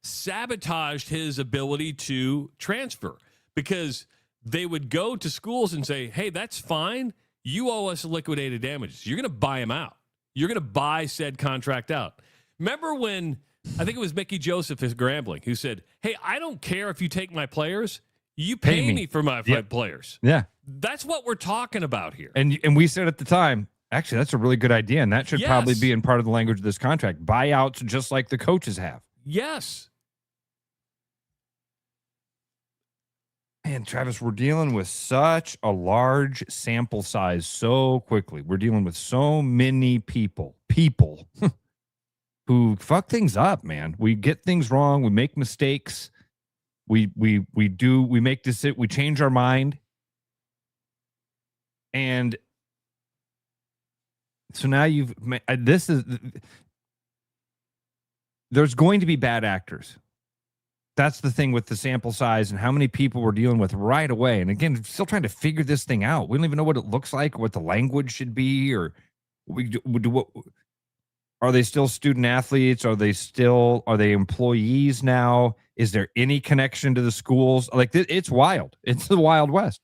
sabotaged his ability to transfer because they would go to schools and say, hey, that's fine. You owe us liquidated damages. You're going to buy him out. You're going to buy said contract out. Remember when, I think it was Mickey Joseph, his Grambling, who said, hey, I don't care if you take my players. You pay me for my players. Yeah. That's what we're talking about here. And we said at the time, actually, that's a really good idea. And that should probably be in part of the language of this contract. Buyouts just like the coaches have. Yes. Man, Travis, we're dealing with such a large sample size so quickly. We're dealing with so many people who fuck things up, man. We get things wrong. We make mistakes. We make decisions. We change our mind. And so now there's going to be bad actors. That's the thing with the sample size and how many people we're dealing with right away. And again, still trying to figure this thing out. We don't even know what it looks like, or what the language should be, or are they still student athletes? Are they employees now? Is there any connection to the schools? Like, it's wild. It's the Wild West.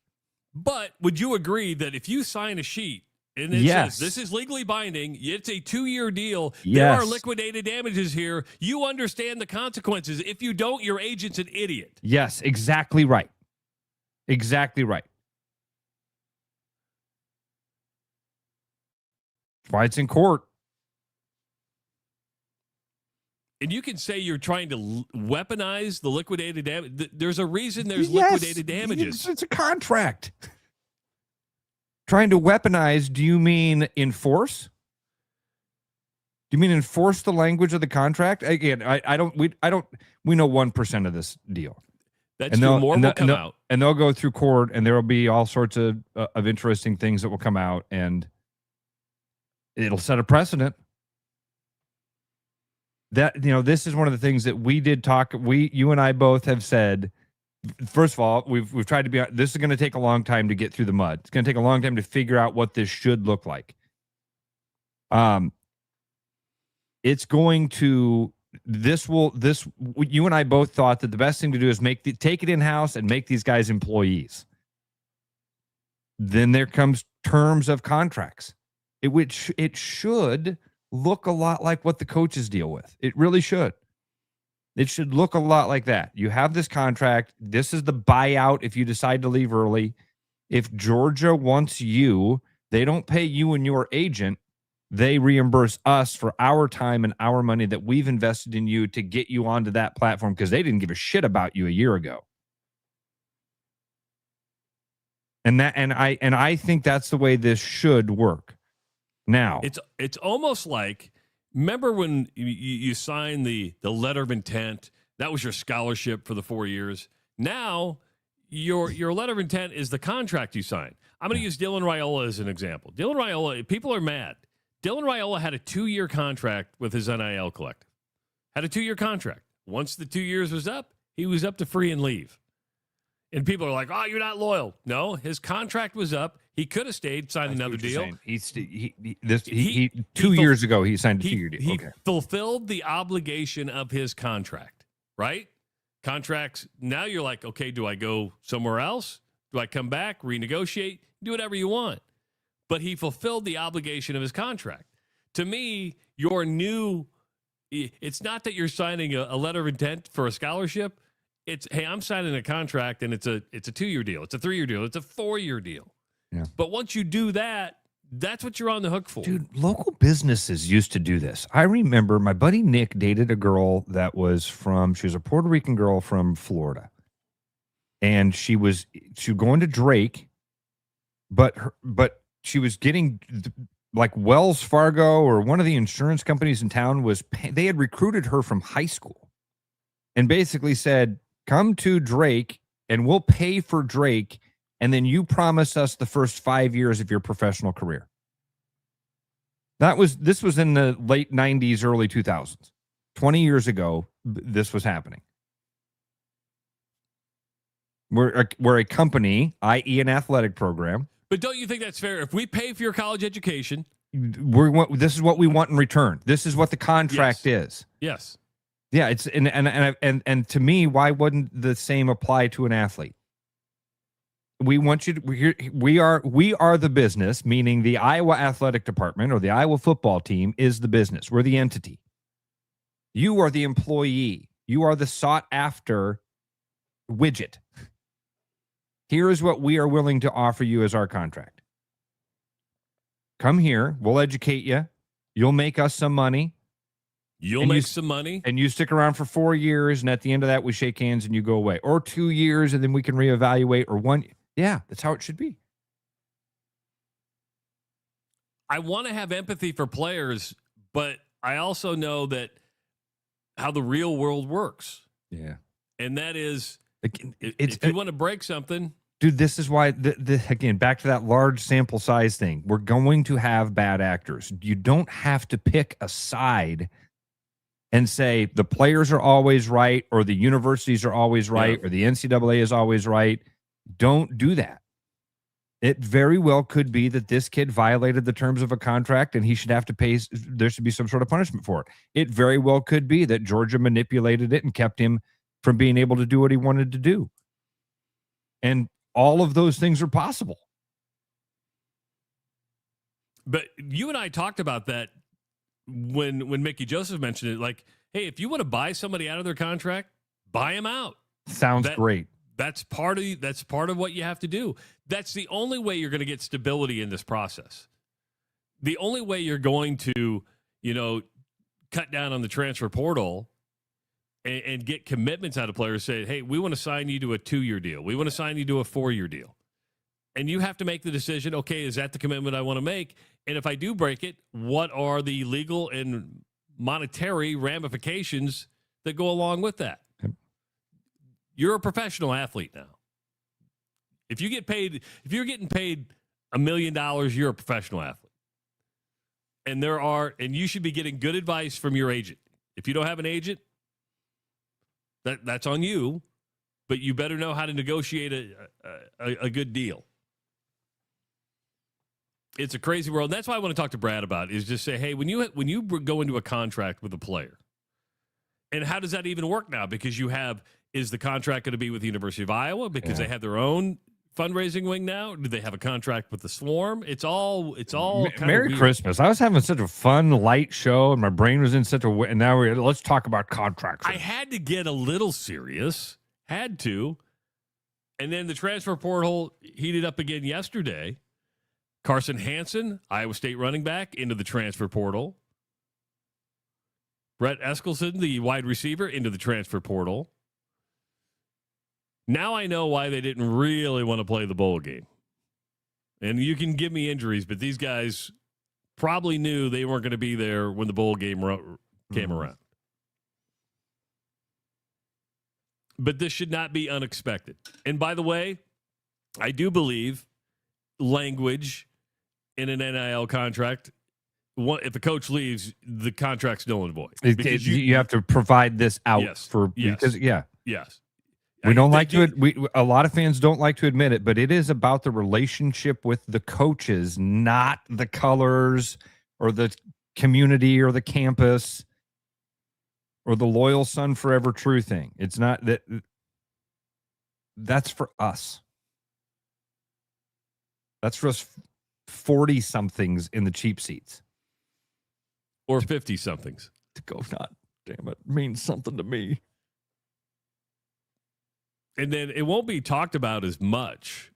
But would you agree that if you sign a sheet and it says this is legally binding, it's a 2-year deal, there are liquidated damages here, you understand the consequences. If you don't, your agent's an idiot. Yes, exactly right. Exactly right. That's why it's in court. And you can say you're trying to weaponize the liquidated damage. There's a reason there's liquidated damages. It's a contract. Trying to weaponize, do you mean enforce? Do you mean enforce the language of the contract? Again, we know 1% of this deal. That's true. More will come out. And they'll go through court, and there will be all sorts of interesting things that will come out, and it'll set a precedent. That, this is one of the things that we did talk. You and I both have said. First of all, we've tried to be. This is going to take a long time to get through the mud. It's going to take a long time to figure out what this should look like. It's going to. You and I both thought that the best thing to do is take it in house and make these guys employees. Then there comes terms of contracts, which it should look a lot like what the coaches deal with. It really should. It should look a lot like that. You have this contract. This is the buyout if you decide to leave early. If Georgia wants you, they don't pay you and your agent. They reimburse us for our time and our money that we've invested in you to get you onto that platform, because they didn't give a shit about you a year ago. And I think that's the way this should work. Now, it's almost like, remember when you signed the letter of intent? That was your scholarship for the 4 years. Now, your letter of intent is the contract you signed. I'm going to use Dylan Raiola as an example. Dylan Raiola, people are mad. Dylan Raiola had a 2-year contract with his NIL collective. Had a 2-year contract. Once the 2 years was up, he was up to free and leave. And people are like, oh, you're not loyal. No, his contract was up. He could have stayed, signed another deal. 2 years ago, he signed a 2-year deal. He fulfilled the obligation of his contract, right? Contracts, now you're like, okay, do I go somewhere else? Do I come back, renegotiate? Do whatever you want. But he fulfilled the obligation of his contract. To me, it's not that you're signing a letter of intent for a scholarship. It's, hey, I'm signing a contract, and it's a 2-year deal. It's a 3-year deal. It's a 4-year deal. Yeah. But once you do that, that's what you're on the hook for. Dude, local businesses used to do this. I remember my buddy Nick dated a girl that was she was a Puerto Rican girl from Florida. And she was going to Drake, but she was getting like Wells Fargo or one of the insurance companies in town they had recruited her from high school and basically said, come to Drake and we'll pay for Drake. And then you promise us the first 5 years of your professional career. This was in the late 90s, early 2000s. 20 years ago, this was happening. We're a company, i.e. an athletic program. But don't you think that's fair? If we pay for your college education, this is what we want in return. This is what the contract is. Yes. Yeah, it's and to me, why wouldn't the same apply to an athlete? We want you to. We are the business, meaning the Iowa Athletic Department or the Iowa football team is the business. We're the entity. You are the employee. You are the sought after widget. Here is what we are willing to offer you as our contract. Come here. We'll educate you. You'll make us some money. You'll make some money. And you stick around for 4 years, and at the end of that, we shake hands and you go away. Or 2 years, and then we can reevaluate, or 1 year. Yeah, that's how it should be. I want to have empathy for players, but I also know that how the real world works. Yeah. And that is, if you want to break something. Dude, this is why, again, back to that large sample size thing. We're going to have bad actors. You don't have to pick a side and say the players are always right or the universities are always right or the NCAA is always right. Don't do that. It very well could be that this kid violated the terms of a contract and he should have to pay. There should be some sort of punishment for it. It very well could be that Georgia manipulated it and kept him from being able to do what he wanted to do. And all of those things are possible. But you and I talked about that when Mickey Joseph mentioned it. Like, hey, if you want to buy somebody out of their contract, buy them out. Sounds great. That's part of what you have to do. That's the only way you're going to get stability in this process. The only way you're going to, cut down on the transfer portal and get commitments out of players, say, hey, we want to sign you to a 2-year deal. We want to sign you to a 4-year deal. And you have to make the decision, okay, is that the commitment I want to make? And if I do break it, what are the legal and monetary ramifications that go along with that? You're a professional athlete now. If you're getting paid $1 million, you're a professional athlete. And you should be getting good advice from your agent. If you don't have an agent, that's on you, but you better know how to negotiate a good deal. It's a crazy world. That's why I want to talk to Brad about is just say, hey, when you go into a contract with a player, and how does that even work now? Because is the contract going to be with the University of Iowa because they have their own fundraising wing now? Do they have a contract with the Swarm? It's all Merry Christmas. I was having such a fun, light show, and my brain was in such a way. And now let's talk about contracts. I had to get a little serious. Had to. And then the transfer portal heated up again yesterday. Carson Hansen, Iowa State running back, into the transfer portal. Brett Eskelson, the wide receiver, into the transfer portal. Now I know why they didn't really want to play the bowl game. And you can give me injuries, but these guys probably knew they weren't going to be there when the bowl game came around. But this should not be unexpected. And by the way, I do believe language in an NIL contract, if the coach leaves, the contract's null and void. Because you have to provide this out Yes. We don't like to. A lot of fans don't like to admit it, but it is about the relationship with the coaches, not the colors or the community or the campus or the loyal son forever true thing. It's not that. That's for us. That's for us 40 somethings in the cheap seats or 50 somethings to go. Not damn it means something to me. And then it won't be talked about as much,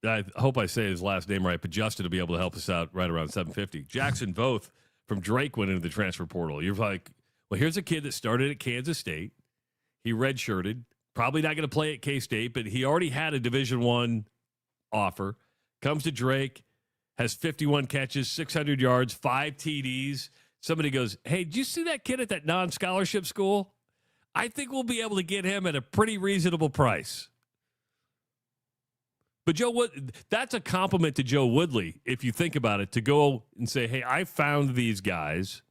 I hope I say his last name right, but Justin will be able to help us out right around 7:50. Jackson Voth from Drake went into the transfer portal. You're like, well, here's a kid that started at Kansas State. He redshirted. Probably not going to play at K-State, but he already had a Division I offer. Comes to Drake, has 51 catches, 600 yards, 5 TDs. Somebody goes, hey, did you see that kid at that non-scholarship school? I think we'll be able to get him at a pretty reasonable price. But that's a compliment to Joe Woodley, if you think about it, to go and say, hey, I found these guys.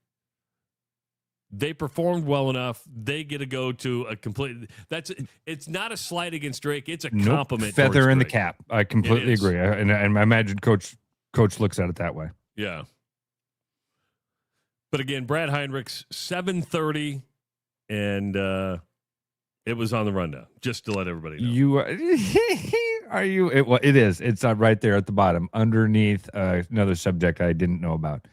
They performed well enough. They get to go to a complete. It's not a slight against Drake. It's a compliment. Feather in the Drake. cap. I completely agree. And I imagine Coach looks at it that way. Yeah. But again, Brad Heinrichs, 7:30, and it was on the rundown, just to let everybody know. You are you? It is. It's right there at the bottom, underneath another subject I didn't know about.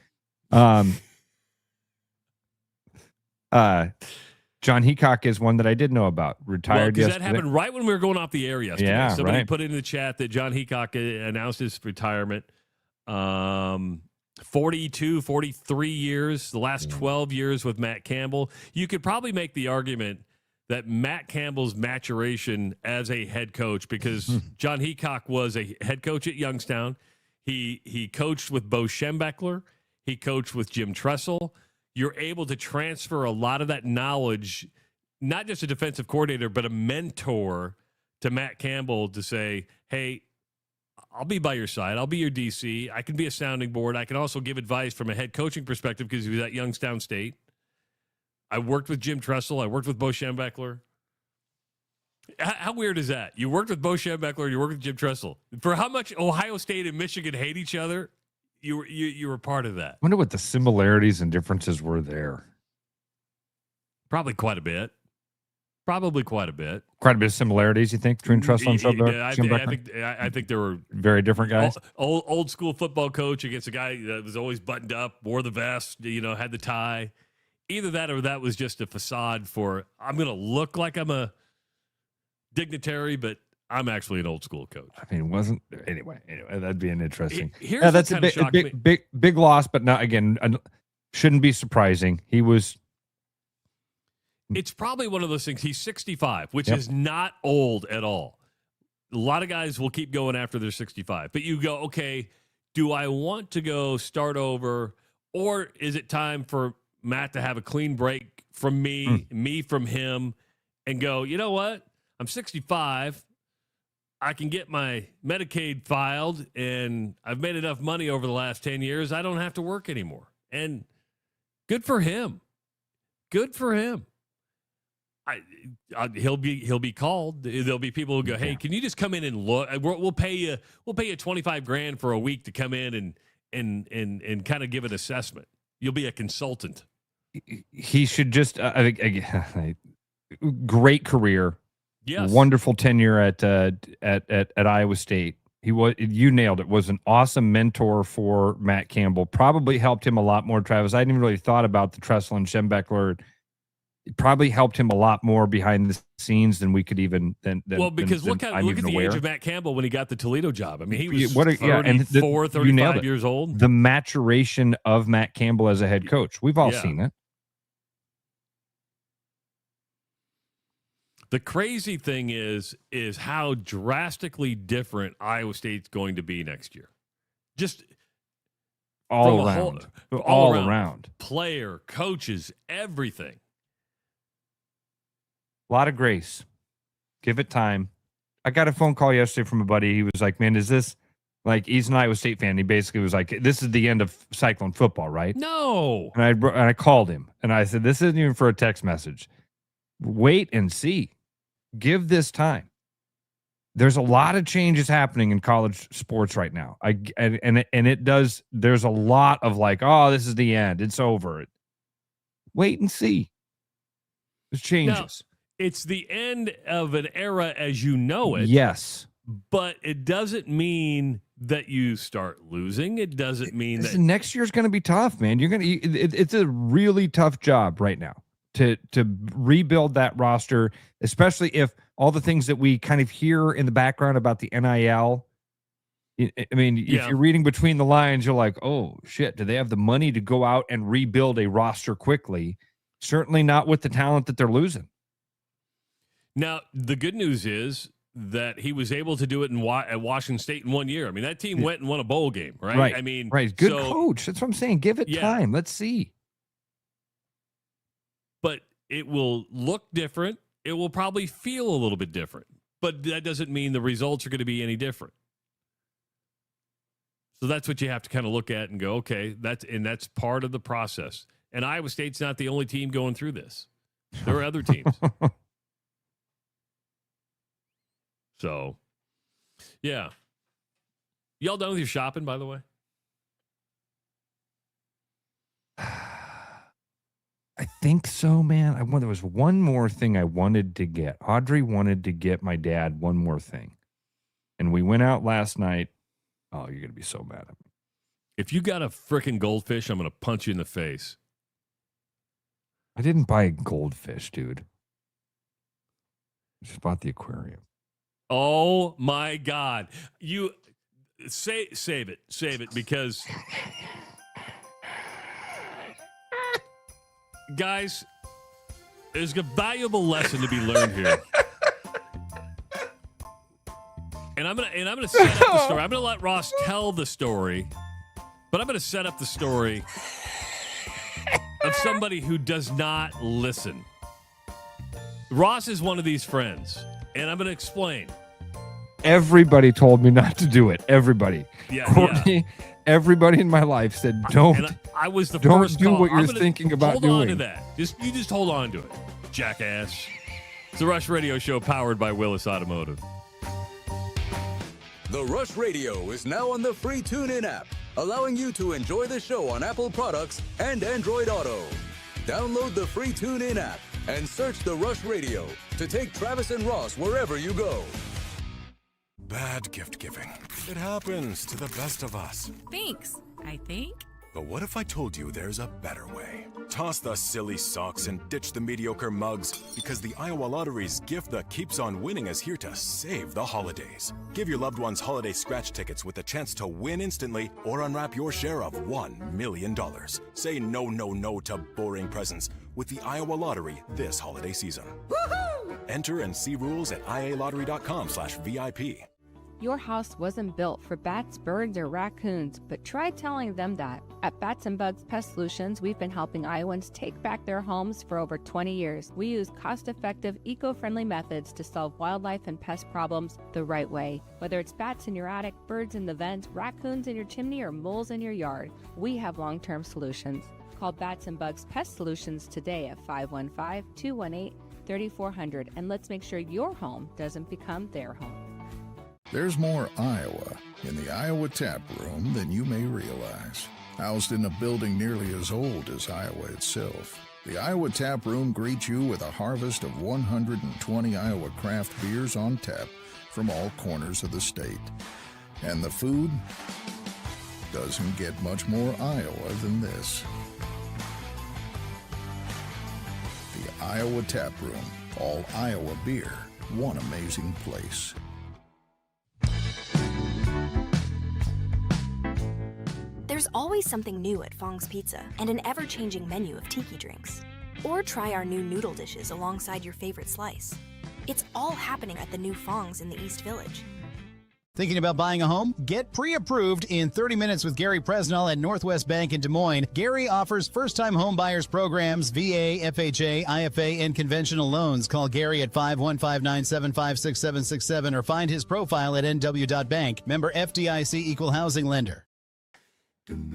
John Heacock is one that I did know about. Retired because yesterday. that happened right when we were going off the air yesterday. Yeah, Somebody right. put it in the chat that John Heacock announced his retirement. 42, 43 years, the last 12 years with Matt Campbell. You could probably make the argument that Matt Campbell's maturation as a head coach, because John Heacock was a head coach at Youngstown. He coached with Bo Schembechler. He coached with Jim Tressel. You're able to transfer a lot of that knowledge, not just a defensive coordinator, but a mentor to Matt Campbell to say, hey, I'll be by your side. I'll be your DC. I can be a sounding board. I can also give advice from a head coaching perspective because he was at Youngstown State. I worked with Jim Tressel. I worked with Bo Schembechler. How weird is that? You worked with Bo Schembechler. You worked with Jim Tressel. For how much Ohio State and Michigan hate each other, you were part of that. I wonder what the similarities and differences were there. Probably quite a bit. Quite a bit of similarities, you think, between Tressel and Schembechler? I think there were very different guys. Old school football coach against a guy that was always buttoned up, wore the vest, had the tie. Either that or that was just a facade for, I'm going to look like I'm a dignitary, but I'm actually an old school coach. I mean, it wasn't anyway. That'd be an interesting. That's a big loss, but not again. Shouldn't be surprising. He was. It's probably one of those things. He's 65, which is not old at all. A lot of guys will keep going after they're 65, but you go, okay, do I want to go start over, or is it time for Matt to have a clean break from me from him, and go, you know what? I'm 65. I can get my Medicaid filed, and I've made enough money over the last 10 years. I don't have to work anymore. And good for him. Good for him. He'll be called. There'll be people who go, hey, can you just come in and look? We'll pay you $25,000 for a week to come in and kind of give an assessment. You'll be a consultant. He should just great career. Yes. Wonderful tenure at Iowa State. You nailed it. Was an awesome mentor for Matt Campbell. Probably helped him a lot more, Travis. I hadn't even really thought about the Tressel and Schembechler. It probably helped him a lot more behind the scenes than we could even. Because look at the age of Matt Campbell when he got the Toledo job. I mean, he was 35 years old. The maturation of Matt Campbell as a head coach. We've all seen it. The crazy thing is how drastically different Iowa State's going to be next year. Just all around. Player, coaches, everything. A lot of grace. Give it time. I got a phone call yesterday from a buddy. He was like, man, is this like, he's an Iowa State fan. He basically was like, this is the end of Cyclone football, right? No. And I called him and I said, this isn't even for a text message. Wait and see. Give this time. There's a lot of changes happening in college sports right now. There's a lot of like, oh, this is the end. It's over. Wait and see. There's changes. Now, it's the end of an era as you know it. Yes. But it doesn't mean that you start losing. It doesn't mean that next year's going to be tough, man. It's a really tough job right now to rebuild that roster, especially if all the things that we kind of hear in the background about the NIL I mean, if you're reading between the lines, you're like, oh, shit, do they have the money to go out and rebuild a roster quickly? Certainly not with the talent that they're losing. Now, the good news is that he was able to do it at Washington State in 1 year. I mean, that team went and won a bowl game, right? Right. I mean, right. Good coach. That's what I'm saying. Give it time. Let's see. But it will look different. It will probably feel a little bit different. But that doesn't mean the results are going to be any different. So that's what you have to kind of look at and go, okay, that's part of the process. And Iowa State's not the only team going through this. There are other teams. So, yeah. Y'all done with your shopping, by the way? I think so, man. There was one more thing I wanted to get. Audrey wanted to get my dad one more thing. And we went out last night. Oh, you're going to be so mad at me. If you got a freaking goldfish, I'm going to punch you in the face. I didn't buy a goldfish, dude. I just bought the aquarium. Oh, my God. You save it because... Guys, there's a valuable lesson to be learned here. And I'm gonna set up the story. I'm gonna let Ross tell the story, but I'm gonna set up the story of somebody who does not listen. Ross is one of these friends, and I'm gonna explain. Everybody told me not to do it. Everybody. Yeah, Courtney, everybody in my life said, don't. And I was the don't first do call. what you're thinking about doing. Hold on to that. You just hold on to it, jackass. It's the Rush Radio Show powered by Willis Automotive. The Rush Radio is now on the free TuneIn app, allowing you to enjoy the show on Apple products and Android Auto. Download the free TuneIn app and search The Rush Radio to take Travis and Ross wherever you go. Bad gift giving. It happens to the best of us. Thanks, I think. But what if I told you there's a better way? Toss the silly socks and ditch the mediocre mugs, because the Iowa Lottery's gift that keeps on winning is here to save the holidays. Give your loved ones holiday scratch tickets with a chance to win instantly or unwrap your share of $1 million. Say no to boring presents with the Iowa Lottery this holiday season. Woohoo! Enter and see rules at ialottery.com/VIP. Your house wasn't built for bats, birds, or raccoons, but try telling them that. At Bats and Bugs Pest Solutions, we've been helping Iowans take back their homes for over 20 years. We use cost-effective, eco-friendly methods to solve wildlife and pest problems the right way. Whether it's bats in your attic, birds in the vent, raccoons in your chimney, or moles in your yard, we have long-term solutions. Call Bats and Bugs Pest Solutions today at 515-218-3400, and let's make sure your home doesn't become their home. There's more Iowa in the Iowa Tap Room than you may realize. Housed in a building nearly as old as Iowa itself, the Iowa Tap Room greets you with a harvest of 120 Iowa craft beers on tap from all corners of the state. And the food doesn't get much more Iowa than this. The Iowa Tap Room, all Iowa beer, one amazing place. There's always something new at Fong's Pizza and an ever-changing menu of tiki drinks. Or try our new noodle dishes alongside your favorite slice. It's all happening at the new Fong's in the East Village. Thinking about buying a home? Get pre-approved in 30 minutes with Gary Presnell at Northwest Bank in Des Moines. Gary offers first-time home buyers programs, VA, FHA, IFA, and conventional loans. Call Gary at 515-975-6767 or find his profile at nw.bank. Member FDIC Equal Housing Lender.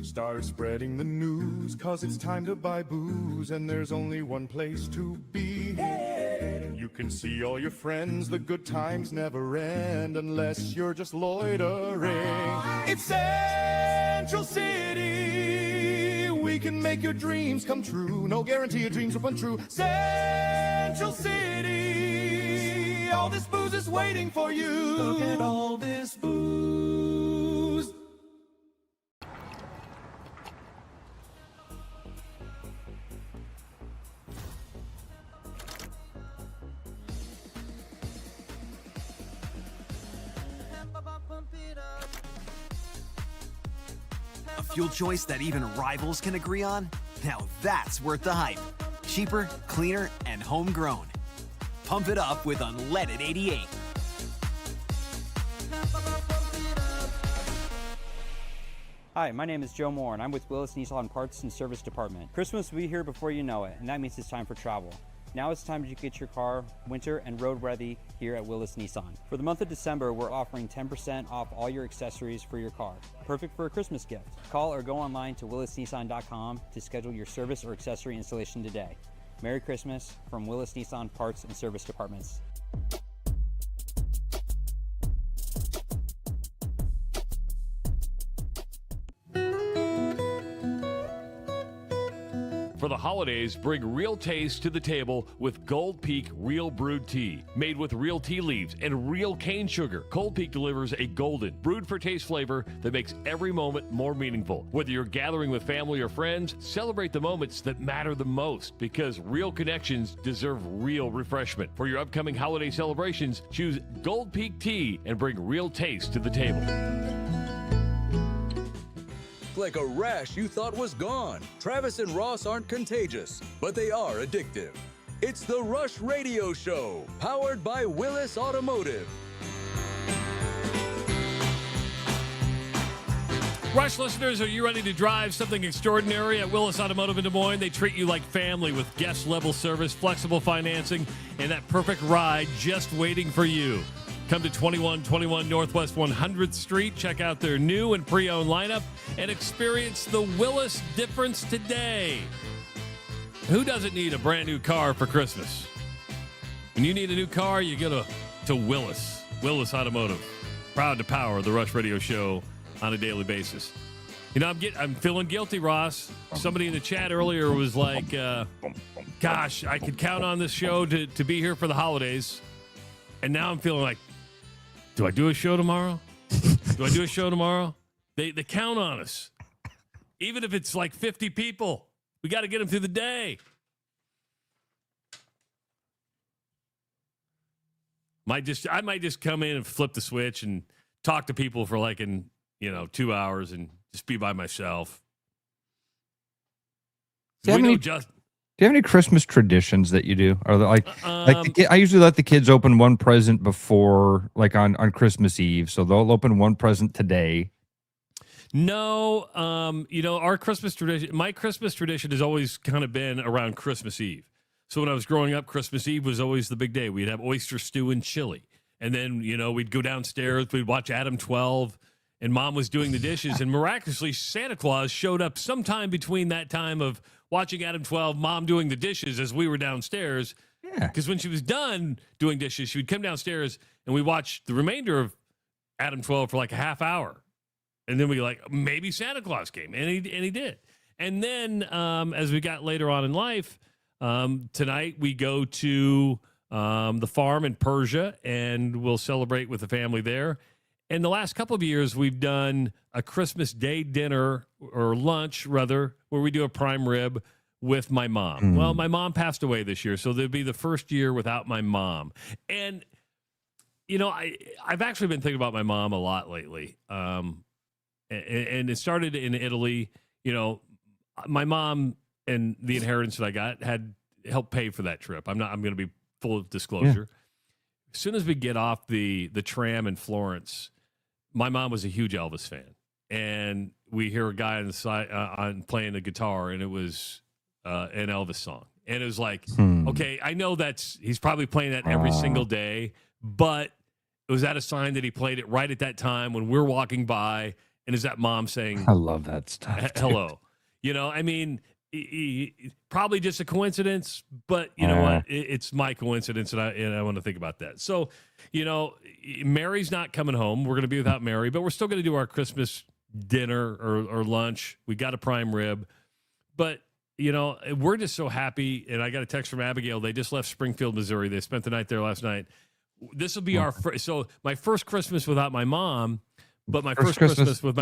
Start spreading the news, 'cause it's time to buy booze, and there's only one place to be. Hey! You can see all your friends, the good times never end, unless you're just loitering. It's Central City, we can make your dreams come true. No guarantee your dreams will come true. Central City, all this booze is waiting for you. Look at all this booze. fuel choice that even rivals can agree on? Now that's worth the hype. Cheaper, cleaner, and homegrown. Pump it up with unleaded 88. Hi, my name is Joe Moore, and I'm with Willis Nissan Parts and Service Department. Christmas will be here before you know it, and that means it's time for travel. Now it's time to get your car winter and road ready here at Willis Nissan. For the month of December, we're offering 10% off all your accessories for your car. Perfect for a Christmas gift. Call or go online to willisnissan.com to schedule your service or accessory installation today. Merry Christmas from Willis Nissan Parts and Service Departments. For the holidays, bring real taste to the table with Gold Peak Real Brewed Tea. Made with real tea leaves and real cane sugar, Gold Peak delivers a golden, brewed for taste flavor that makes every moment more meaningful. Whether you're gathering with family or friends, celebrate the moments that matter the most, because real connections deserve real refreshment. For your upcoming holiday celebrations, choose Gold Peak Tea and bring real taste to the table. Like a rash you thought was gone. Travis and Ross aren't contagious, but they are addictive. It's the Rush Radio Show, powered by Willis Automotive. Rush listeners, are you ready to drive something extraordinary at Willis Automotive in Des Moines? They treat you like family with guest-level service, flexible financing, and that perfect ride just waiting for you. Come to 2121 Northwest 100th Street. Check out their new and pre-owned lineup and experience the Willis difference today. Who doesn't need a brand new car for Christmas? When you need a new car, you go to Willis. Willis Automotive. Proud to power the Rush Radio Show on a daily basis. You know, I'm feeling guilty, Ross. Somebody in the chat earlier was like, gosh, I could count on this show to be here for the holidays. And now I'm feeling like, do I do a show tomorrow? They count on us. Even if it's like 50 people, we got to get them through the day. I might just come in and flip the switch and talk to people for 2 hours and just be by myself. Do you have any Christmas traditions that you do? Are there I usually let the kids open one present before, on Christmas Eve, so they'll open one present today. No, our Christmas tradition, my Christmas tradition has always kind of been around Christmas Eve. So when I was growing up, Christmas Eve was always the big day. We'd have oyster stew and chili. And then, we'd go downstairs, we'd watch Adam 12, and Mom was doing the dishes. And miraculously, Santa Claus showed up sometime between that time of watching Adam 12, Mom doing the dishes as we were downstairs. Yeah. Because when she was done doing dishes, she would come downstairs and we watched the remainder of Adam 12 for like a half hour. And then we maybe Santa Claus came. And he did. And then as we got later on in life, tonight we go to the farm in Persia and we'll celebrate with the family there. And the last couple of years, we've done a Christmas Day dinner or lunch, rather, where we do a prime rib with my mom. Well, my mom passed away this year, so there'll be the first year without my mom. And, I've actually been thinking about my mom a lot lately. And it started in Italy. My mom and the inheritance that I got had helped pay for that trip. I'm going to be full of disclosure. Yeah. As soon as we get off the tram in Florence, my mom was a huge Elvis fan, and we hear a guy on the side on playing the guitar, and it was an Elvis song, and it was like, okay, I know he's probably playing that every single day, but was that a sign that he played it right at that time when we're walking by, and is that Mom saying, "I love that stuff"? Hello, probably just a coincidence, but you know what? It's my coincidence, and I want to think about that. So, Mary's not coming home. We're going to be without Mary, but we're still going to do our Christmas dinner or lunch. We got a prime rib, but we're just so happy. And I got a text from Abigail. They just left Springfield, Missouri. They spent the night there last night. This will be my first Christmas without my mom. But my first Christmas with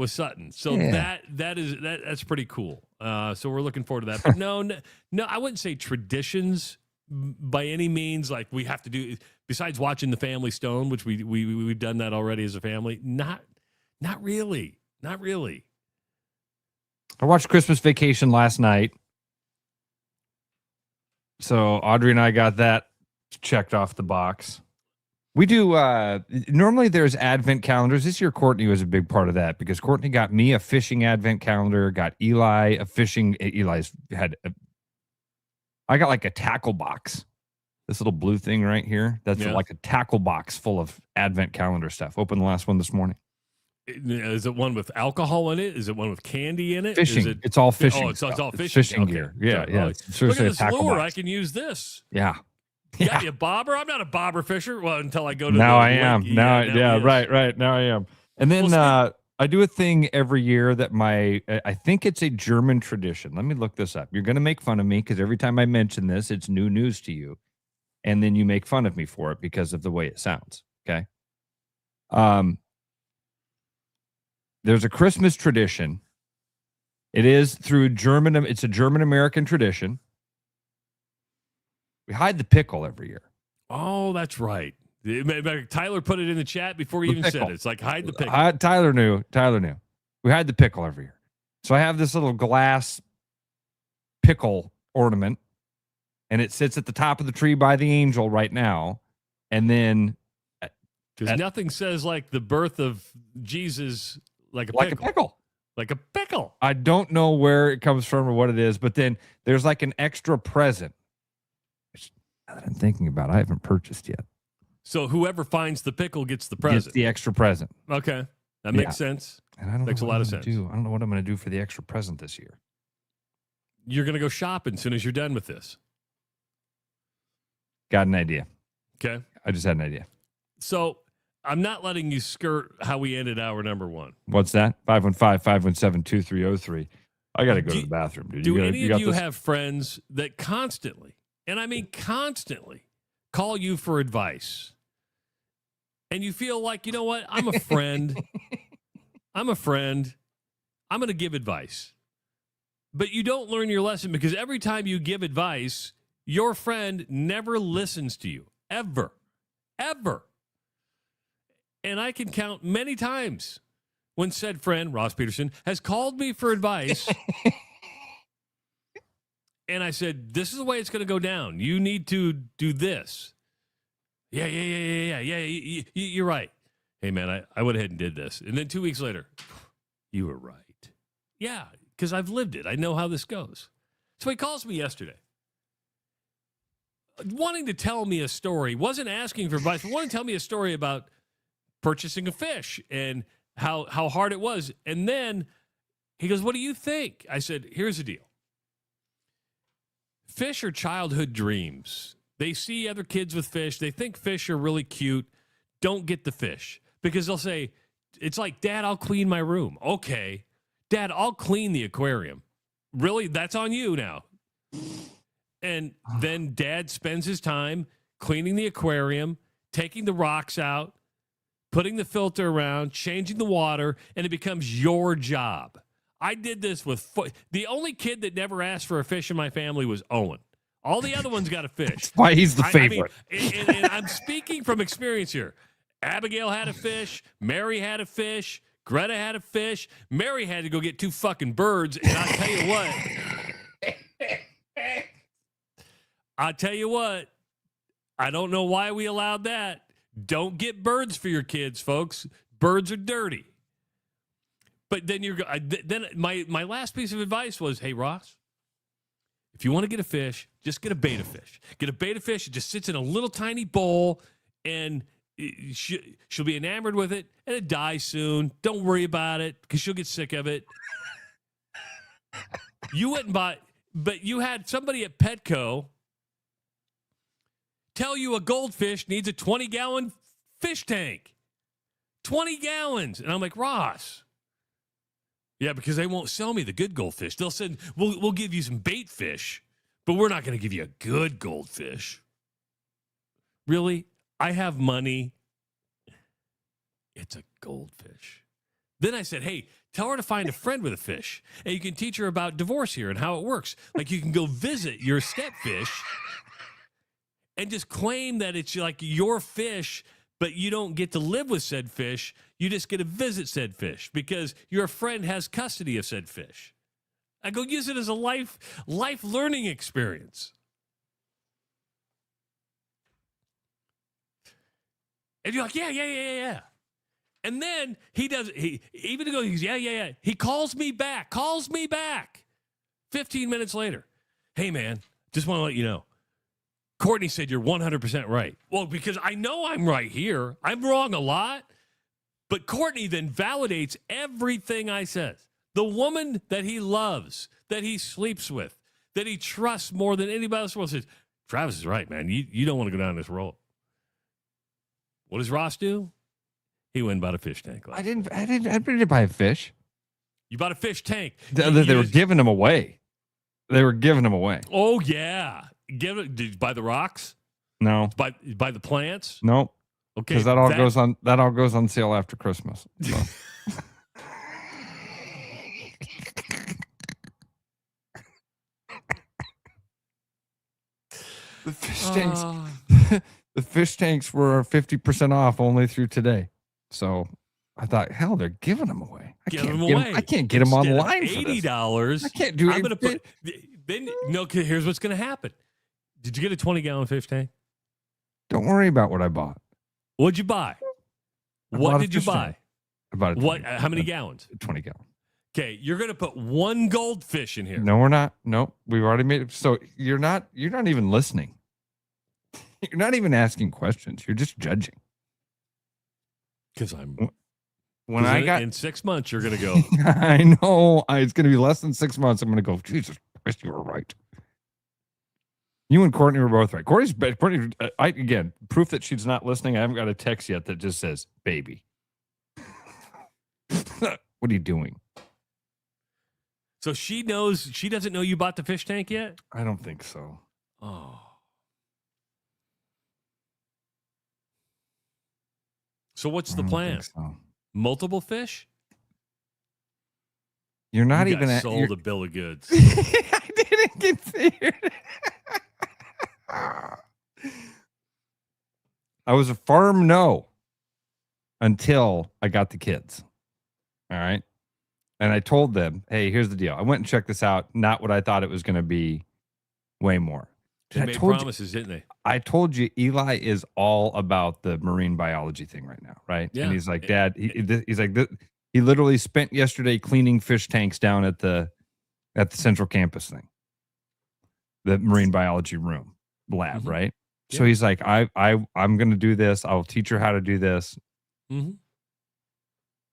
Sutton. So yeah. that's pretty cool. So we're looking forward to that. But no, I wouldn't say traditions by any means. Like we have to do, besides watching The Family Stone, which we've done that already as a family. Not really. Not really. I watched Christmas Vacation last night. So Audrey and I got that checked off the box. We do, normally there's advent calendars. This year, Courtney was a big part of that because Courtney got me a fishing advent calendar, got Eli a fishing, I got like a tackle box. This little blue thing right here. That's like a tackle box full of advent calendar stuff. Opened the last one this morning. Is it one with alcohol in it? Is it one with candy in it? Fishing. It's all fishing. Oh, it's all fishing. Fishing gear. Yeah, Okay. yeah. Oh, It's look at seriously a this tackle lure. box. I can use this. Yeah. Got you a bobber? I'm not a bobber fisher. Well, until I go to Now the I am. lake. Now, he is. right. Now I am. And then I do a thing every year that I think it's a German tradition. Let me look this up. You're going to make fun of me because every time I mention this, it's new news to you. And then you make fun of me for it because of the way it sounds. Okay. There's a Christmas tradition. It is through German. It's a German-American tradition. We hide the pickle every year. Oh, that's right. Tyler put it in the chat before you even said it. It's like hide the pickle. Tyler knew. We hide the pickle every year. So I have this little glass pickle ornament, and it sits at the top of the tree by the angel right now. And then, because nothing says like the birth of Jesus like a pickle. Like a pickle. I don't know where it comes from or what it is, but then there's like an extra present. Which, now that I'm thinking about it, I haven't purchased yet. So whoever finds the pickle gets the present. Gets the extra present. Okay. That makes sense. And I don't makes know a lot of sense. I don't know what I'm going to do for the extra present this year. You're going to go shopping as soon as you're done with this. Got an idea. Okay. I just had an idea. So I'm not letting you skirt how we ended hour number one. What's that? 515-517-2303. I got to go to the bathroom, dude. Do any of you have friends that constantly, and I mean constantly, call you for advice? And you feel like, you know what? I'm a friend. I'm going to give advice. But you don't learn your lesson because every time you give advice, your friend never listens to you. Ever. And I can count many times when said friend, Ross Peterson, has called me for advice. And I said, this is the way it's going to go down. You need to do this. Yeah. You're right. Hey, man, I went ahead and did this. And then 2 weeks later, you were right. Yeah, because I've lived it. I know how this goes. So he calls me yesterday, wanting to tell me a story. Wasn't asking for advice, but wanted to tell me a story about purchasing a fish and how hard it was. And then he goes, what do you think? I said, here's the deal. Fish are childhood dreams. They see other kids with fish. They think fish are really cute. Don't get the fish because they'll say, it's like, Dad, I'll clean my room. Okay. Dad, I'll clean the aquarium. Really? That's on you now. And then Dad spends his time cleaning the aquarium, taking the rocks out, putting the filter around, changing the water, and it becomes your job. I did this with the only kid that never asked for a fish in my family was Owen. All the other ones got a fish. That's why he's the favorite. And I'm speaking from experience here. Abigail had a fish. Mary had a fish. Greta had a fish. Mary had to go get 2 fucking birds. And I'll tell you what, I don't know why we allowed that. Don't get birds for your kids, folks. Birds are dirty. But then my last piece of advice was, hey, Ross, if you want to get a fish, just get a betta fish. Get a betta fish. It just sits in a little tiny bowl, and she'll be enamored with it, and it dies soon. Don't worry about it because she'll get sick of it. You wouldn't buy, but you had somebody at Petco tell you a goldfish needs a 20-gallon fish tank. 20 gallons. And I'm like, Ross. Yeah, because they won't sell me the good goldfish. They'll say, we'll give you some bait fish, but we're not going to give you a good goldfish. Really? I have money. It's a goldfish. Then I said, hey, tell her to find a friend with a fish, and you can teach her about divorce here and how it works. Like you can go visit your stepfish and just claim that it's like your fish but you don't get to live with said fish. You just get to visit said fish because your friend has custody of said fish. I go use it as a life learning experience. And you're like, yeah. And then he goes, yeah. He calls me back. 15 minutes later. Hey, man, just want to let you know. Courtney said you're 100% right. Well, because I know I'm right here. I'm wrong a lot. But Courtney then validates everything I said. The woman that he loves, that he sleeps with, that he trusts more than anybody else in the world says, Travis is right, man. You don't want to go down this road. What does Ross do? He went and bought a fish tank. I didn't buy a fish. You bought a fish tank. They were giving them away. Oh, yeah. Did you buy the rocks? No. Buy the plants? No. Okay. Because that all goes on sale after Christmas. So. The fish tanks. The fish tanks were 50% off only through today. So I thought, hell, they're giving them away. I can't get them online for this. $80. I can't do it. I'm going to put. Then here's what's going to happen. Did you get a 20-gallon fish tank? Don't worry about what I bought. What'd you buy? What did you buy? I bought what? How many gallons? 20 gallons. Okay, you're going to put one goldfish in here. No, we're not. No, we've already made it. So you're not even listening. You're not even asking questions. You're just judging. Because I'm. In 6 months, you're going to go. I know. It's going to be less than 6 months. I'm going to go, Jesus Christ, you were right. You and Courtney were both right. Courtney, again, proof that she's not listening. I haven't got a text yet that just says, baby. What are you doing? So she doesn't know you bought the fish tank yet? I don't think so. Oh. So what's the plan? So. Multiple fish? You're not you even sold a bill of goods. I didn't get there. I was a firm no until I got the kids. All right. And I told them, hey, here's the deal. I went and checked this out. Not what I thought it was going to be. Way more. They made promises, didn't they? I told you Eli is all about the marine biology thing right now, right? Yeah. And he's like, Dad, he's like, he literally spent yesterday cleaning fish tanks down at the central campus thing, the marine biology room lab, Mm-hmm. right? Yeah. So he's like, I'm going to do this. I'll teach her how to do this. Mm-hmm.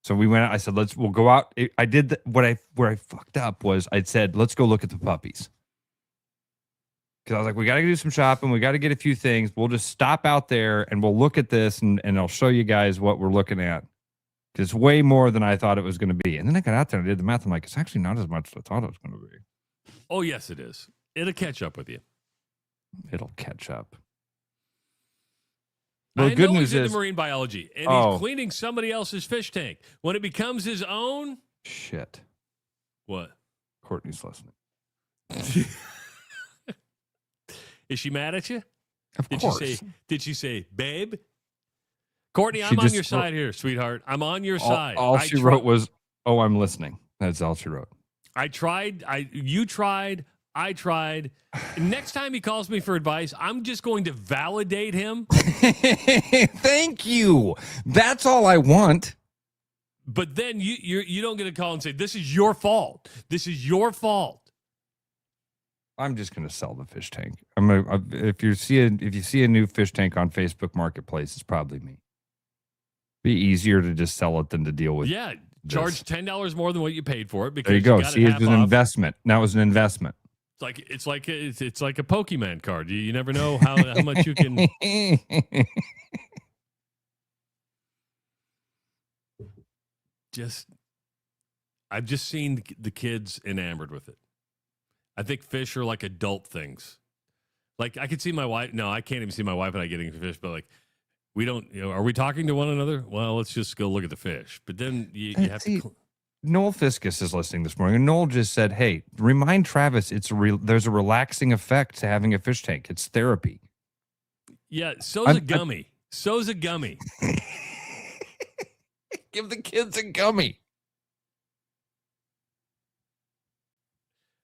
So we went out. I said, we'll go out. I did where I fucked up was I said, let's go look at the puppies. Because I was like, we got to do some shopping. We got to get a few things. We'll just stop out there and we'll look at this and I'll show you guys what we're looking at. It's way more than I thought it was going to be. And then I got out there and I did the math. I'm like, it's actually not as much as I thought it was going to be. Oh, yes, it is. It'll catch up with you. It'll catch up. Well, the good news he's is into marine biology and he's cleaning somebody else's fish tank. When it becomes his own. Shit. What? Courtney's listening. Is she mad at you? Of course. Did she say, babe? Courtney, I'm on your side here, sweetheart. I'm on your side. All she wrote was, oh, I'm listening. That's all she wrote. I tried. You tried. I tried. Next time he calls me for advice, I'm just going to validate him. Thank you. That's all I want. But then you don't get a call and say, this is your fault. This is your fault. I'm just going to sell the fish tank. If you see a new fish tank on Facebook Marketplace, it's probably me. Be easier to just sell it than to deal with. Yeah, charge $10 more than what you paid for it. Because there you go. got See, it it's an investment. Now it's an investment. It's like a Pokemon card. You never know how much you can. I've just seen the kids enamored with it. I think fish are like adult things. Like I could see my wife. No, I can't even see my wife and I getting fish. But like, we don't. Are we talking to one another? Well, let's just go look at the fish. But then you have to. Noel Fiscus is listening this morning, and Noel just said, "Hey, remind Travis there's a relaxing effect to having a fish tank. It's therapy." Yeah, so's a gummy. So's a gummy. Give the kids a gummy.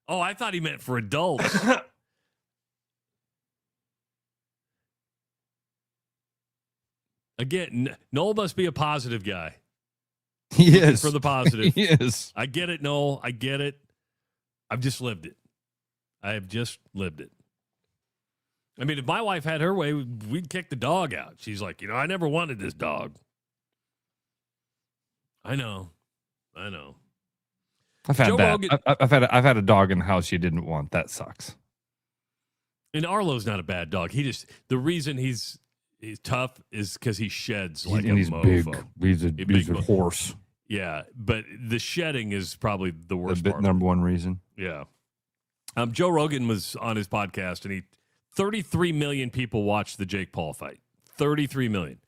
Oh, I thought he meant for adults. Again, Noel must be a positive guy. He is. For the positive. He is. I get it, Noel. I get it. I've just lived it. I have just lived it. I mean, if my wife had her way, we'd kick the dog out. She's like, I never wanted this dog. I know. I've had Joe that. Rogan, I've had a dog in the house you didn't want. That sucks. and Arlo's not a bad dog. The reason he's tough is because he sheds like a he's mofo. Big. He's a horse. Yeah, but the shedding is probably the worst part. Number one reason. Yeah. Joe Rogan was on his podcast, and 33 million people watched the Jake Paul fight. 33 million.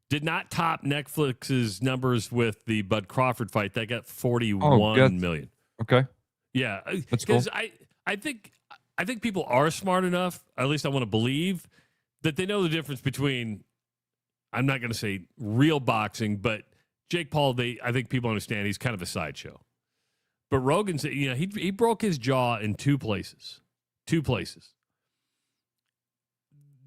Did not top Netflix's numbers with the Bud Crawford fight. That got 41 million. Okay. Yeah. That's cool. Because I think people are smart enough, at least I want to believe, that they know the difference between, I'm not going to say real boxing, but Jake Paul, I think people understand he's kind of a sideshow. But Rogan said, he broke his jaw in two places.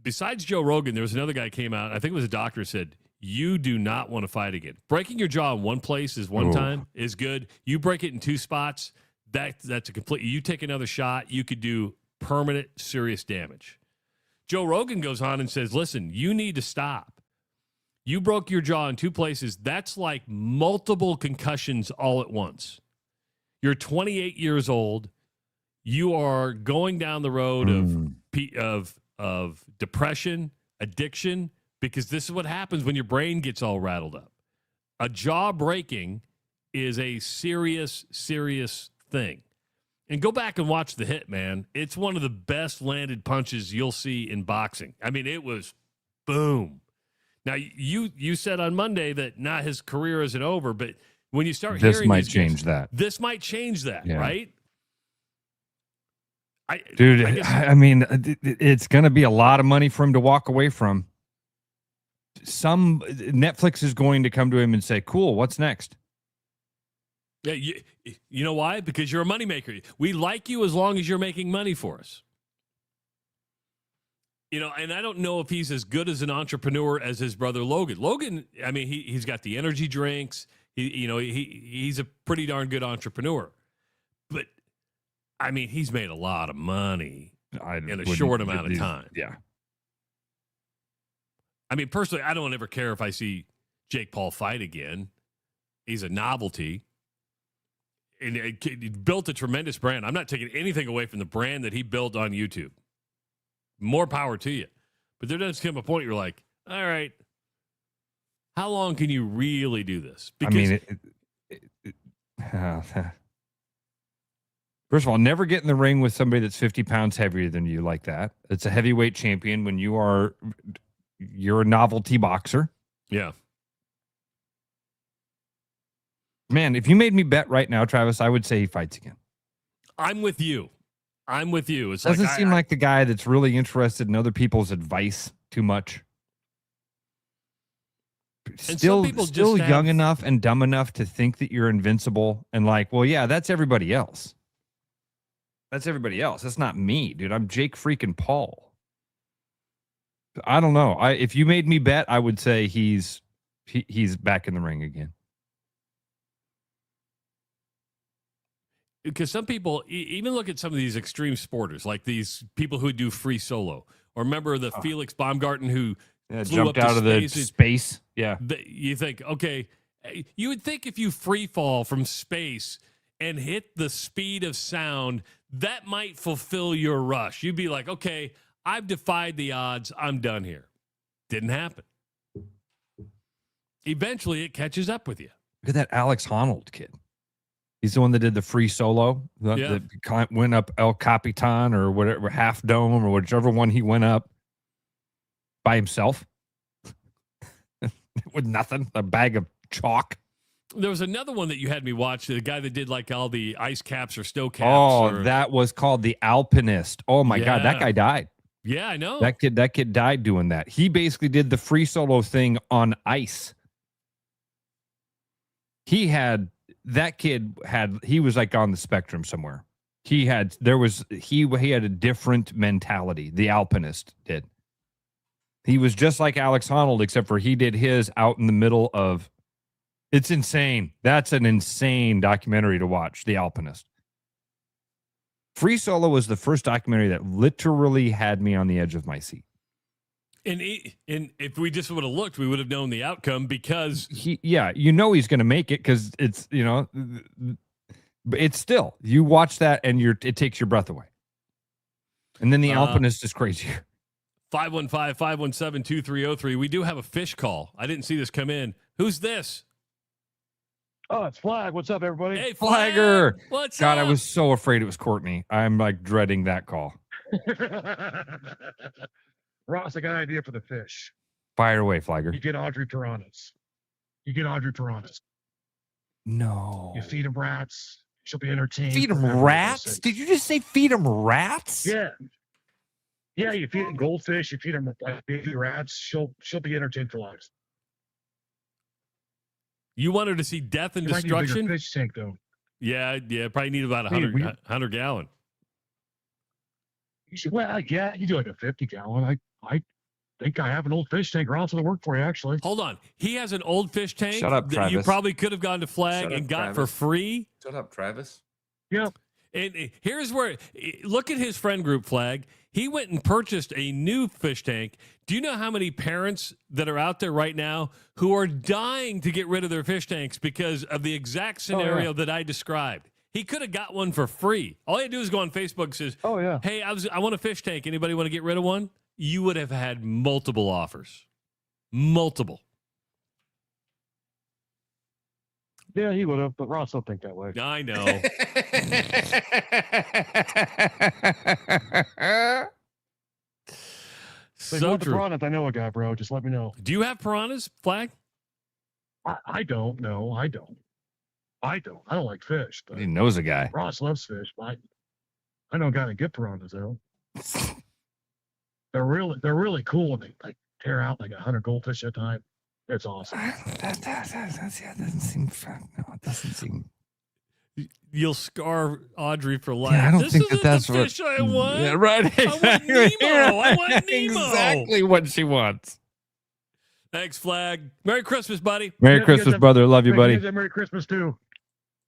Besides Joe Rogan, there was another guy came out, I think it was a doctor, said, you do not want to fight again. Breaking your jaw in one place is one time is good. You break it in two spots, that's a complete, you take another shot, you could do permanent serious damage. Joe Rogan goes on and says, listen, you need to stop. You broke your jaw in two places. That's like multiple concussions all at once. You're 28 years old. You are going down the road of depression, addiction, because this is what happens when your brain gets all rattled up. A jaw breaking is a serious, serious thing. And go back and watch The Hit, man. It's one of the best landed punches you'll see in boxing. I mean, it was boom. Now, you said on Monday that his career isn't over, but when you start hearing this might change that. This might change that, right? I mean, it's going to be a lot of money for him to walk away from. Netflix is going to come to him and say, cool, what's next? Yeah, you know why? Because you're a moneymaker. We like you as long as you're making money for us. And I don't know if he's as good as an entrepreneur as his brother Logan. Logan, I mean, he's got the energy drinks. He's a pretty darn good entrepreneur. But, I mean, he's made a lot of money in a short amount of time. Yeah. I mean, personally, I don't ever care if I see Jake Paul fight again. He's a novelty. And he built a tremendous brand. I'm not taking anything away from the brand that he built on YouTube. More power to you. But there does come a point you're like, all right, how long can you really do this? Because first of all, never get in the ring with somebody that's 50 pounds heavier than you like that. It's a heavyweight champion when you're a novelty boxer. Yeah. Man, if you made me bet right now, Travis, I would say he fights again. I'm with you. It's doesn't seem like the guy that's really interested in other people's advice too much. Still young enough and dumb enough to think that you're invincible and like, well, yeah, that's everybody else. That's everybody else. That's not me, dude. I'm Jake freaking Paul. I don't know. If you made me bet, I would say he's back in the ring again. Because some people, even look at some of these extreme sporters, like these people who do free solo. Or remember the Felix Baumgarten who jumped out of the space. Yeah. You think, okay, you would think if you free fall from space and hit the speed of sound, that might fulfill your rush. You'd be like, okay, I've defied the odds. I'm done here. Didn't happen. Eventually, it catches up with you. Look at that Alex Honnold kid. He's the one that did the free solo. That went up El Capitan or whatever, Half Dome or whichever one he went up by himself with nothing, a bag of chalk. There was another one that you had me watch, the guy that did like all the ice caps or snow caps. Oh, that was called the Alpinist. Oh, my God, that guy died. Yeah, I know. That kid died doing that. He basically did the free solo thing on ice. He was like on the spectrum somewhere. He had a different mentality. The alpinist did. He was just like Alex Honnold, except for he did his out in the middle of. It's insane. That's an insane documentary to watch. The Alpinist. Free Solo was the first documentary that literally had me on the edge of my seat. And if we just would have looked, we would have known the outcome because he's going to make it because it's, but it's still, you watch that and it takes your breath away. And then the Alpinist is crazier. 515-517-2303. We do have a fish call. I didn't see this come in. Who's this? Oh, it's Flag. What's up, everybody? Hey, Flagger. What's God, up? I was so afraid it was Courtney. I'm like dreading that call. Ross, I got an idea for the fish. Fire away, Flagger. You get Audrey Piranhas. No. You feed them rats. She'll be entertained. Feed them rats? Did you just say feed them rats? Yeah. Yeah, you feed them goldfish. You feed them baby rats. She'll be entertained for life. You want her to see death and destruction? Need a bigger fish tank, though. Yeah. Probably need about 100 gallon. Well, yeah, you do like a 50-gallon. I think I have an old fish tank around, so it'll work for you, actually. Hold on. He has an old fish tank Shut up, that Travis. you probably could have gone to Flag and got for free. Shut up, Travis. Yeah. And here's where, look at his friend group, Flag. He went and purchased a new fish tank. Do you know how many parents that are out there right now who are dying to get rid of their fish tanks because of the exact scenario that I described? He could have got one for free. All he had to do is go on Facebook and says, "Oh yeah, hey, I want a fish tank. Anybody want to get rid of one?" You would have had multiple offers. Multiple. Yeah, he would have, but Ross don't think that way. I know. So true. Piranhas, I know a guy, bro. Just let me know. Do you have piranhas, Flag? I don't. No, I don't. I don't like fish. But He knows a guy. Ross loves fish. But I know a guy that get piranhas though. They're really cool, and they like tear out like 100 goldfish at a time. It's awesome. That doesn't seem fun. No, it doesn't seem. You'll scar Audrey for life. Yeah, I don't this think isn't that's the what. fish I want. Yeah, right. Exactly. I want Nemo. Exactly what she wants. Thanks, Flag. Merry Christmas, buddy. Merry Christmas, brother. Love you, buddy. Merry Christmas too.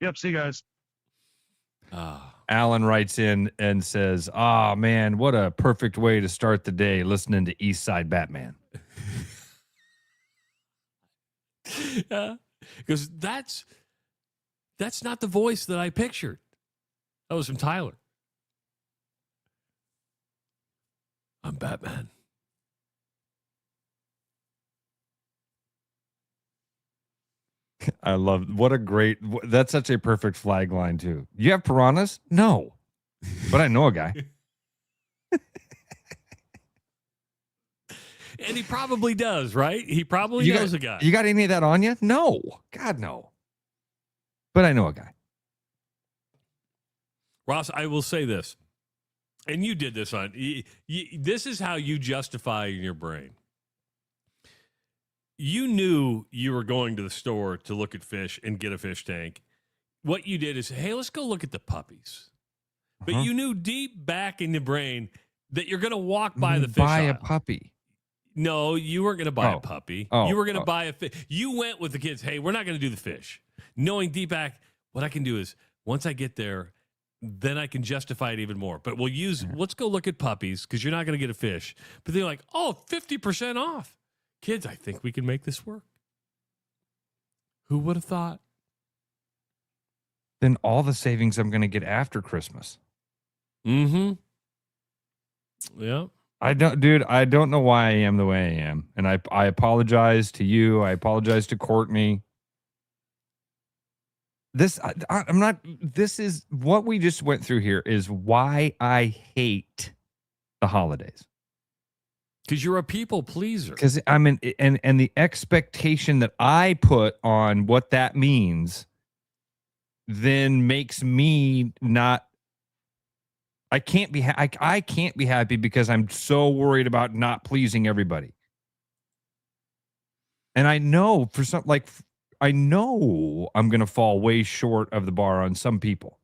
Yep. See you guys. Alan writes in and says, "Ah, man, what a perfect way to start the day listening to East Side Batman." Because that's not the voice that I pictured. That was from Tyler. I'm Batman. I love that's such a perfect Flag line too. You have piranhas? No, but I know a guy. And he probably does, right? He probably knows a guy. You got any of that on you? No, God no. But I know a guy. Ross, I will say this, and you did this on. This is how you justify in your brain. You knew you were going to the store to look at fish and get a fish tank. What you did is, hey, let's go look at the puppies. But you knew deep back in the brain that you're going to walk by the fish Buy aisle. a puppy. No, you weren't going to buy a puppy. Oh. You were going to buy a fish. You went with the kids. Hey, we're not going to do the fish. Knowing deep back, what I can do is once I get there, then I can justify it even more. But let's go look at puppies because you're not going to get a fish. But they're like, 50% off. Kids, I think we can make this work. Who would have thought? Then all the savings I'm going to get after Christmas. Mm-hmm. Yeah. I don't know why I am the way I am. And I apologize to you. I apologize to Courtney. This is what we just went through here is why I hate the holidays. Because you're a people pleaser. Because I'm and the expectation that I put on what that means then makes me not I can't be I can't be happy because I'm so worried about not pleasing everybody. And I know I know I'm going to fall way short of the bar on some people.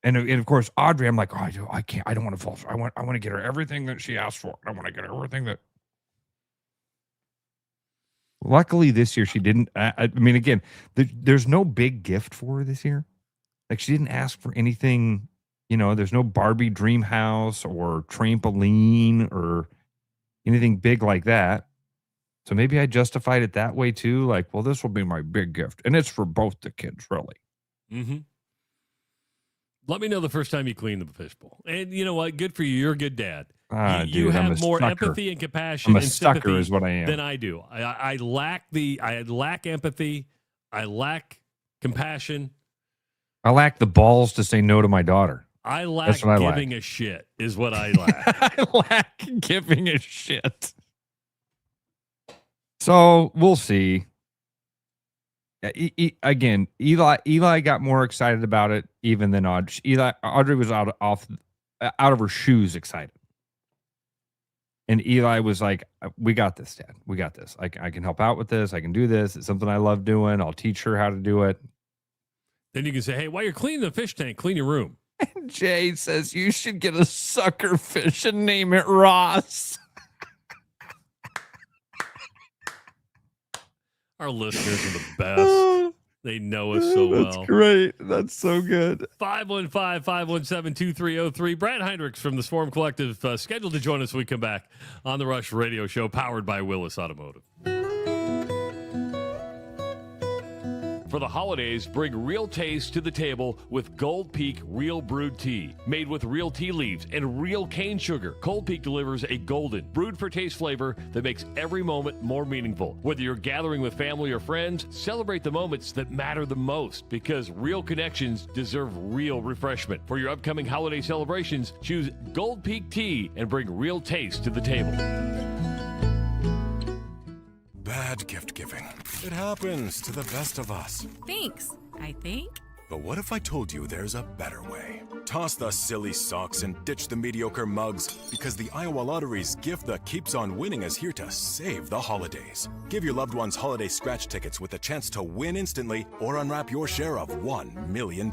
And of course, Audrey, I'm like, oh, I can't. I don't want to fall. I want to get her everything that she asked for. I want to get her everything that. Luckily, this year she didn't. I mean, again, there's no big gift for her this year. Like she didn't ask for anything. You know, there's no Barbie dream house or trampoline or anything big like that. So maybe I justified it that way too. Like, well, this will be my big gift, and it's for both the kids, really. Mm-hmm. Let me know the first time you clean the fishbowl. And you know what? Good for you. You're a good dad. You have more empathy and compassion I'm a and sucker sympathy is what I am. than I do. I lack empathy. I lack compassion. I lack the balls to say no to my daughter. I lack giving a shit is what I lack. I lack giving a shit. So we'll see. Again, Eli got more excited about it even than Audrey. Audrey was out of her shoes excited. And Eli was like, we got this, Dad. We got this. I can help out with this. I can do this. It's something I love doing. I'll teach her how to do it. Then you can say, hey, while you're cleaning the fish tank, clean your room. And Jay says, you should get a sucker fish and name it Ross. Our listeners are the best. They know us so well. That's great. That's so good. 515-517-2303. Brad Heinrichs from the Swarm Collective scheduled to join us when we come back on the Rush Radio Show, powered by Willis Automotive. For the holidays, bring real taste to the table with Gold Peak Real Brewed Tea. Made with real tea leaves and real cane sugar, Gold Peak delivers a golden, brewed for taste flavor that makes every moment more meaningful. Whether you're gathering with family or friends, celebrate the moments that matter the most, because real connections deserve real refreshment. For your upcoming holiday celebrations, choose Gold Peak Tea and bring real taste to the table. Bad gift giving. It happens to the best of us. Thanks, I think. But what if I told you there's a better way? Toss the silly socks and ditch the mediocre mugs, because the Iowa Lottery's gift that keeps on winning is here to save the holidays. Give your loved ones holiday scratch tickets with a chance to win instantly or unwrap your share of $1 million.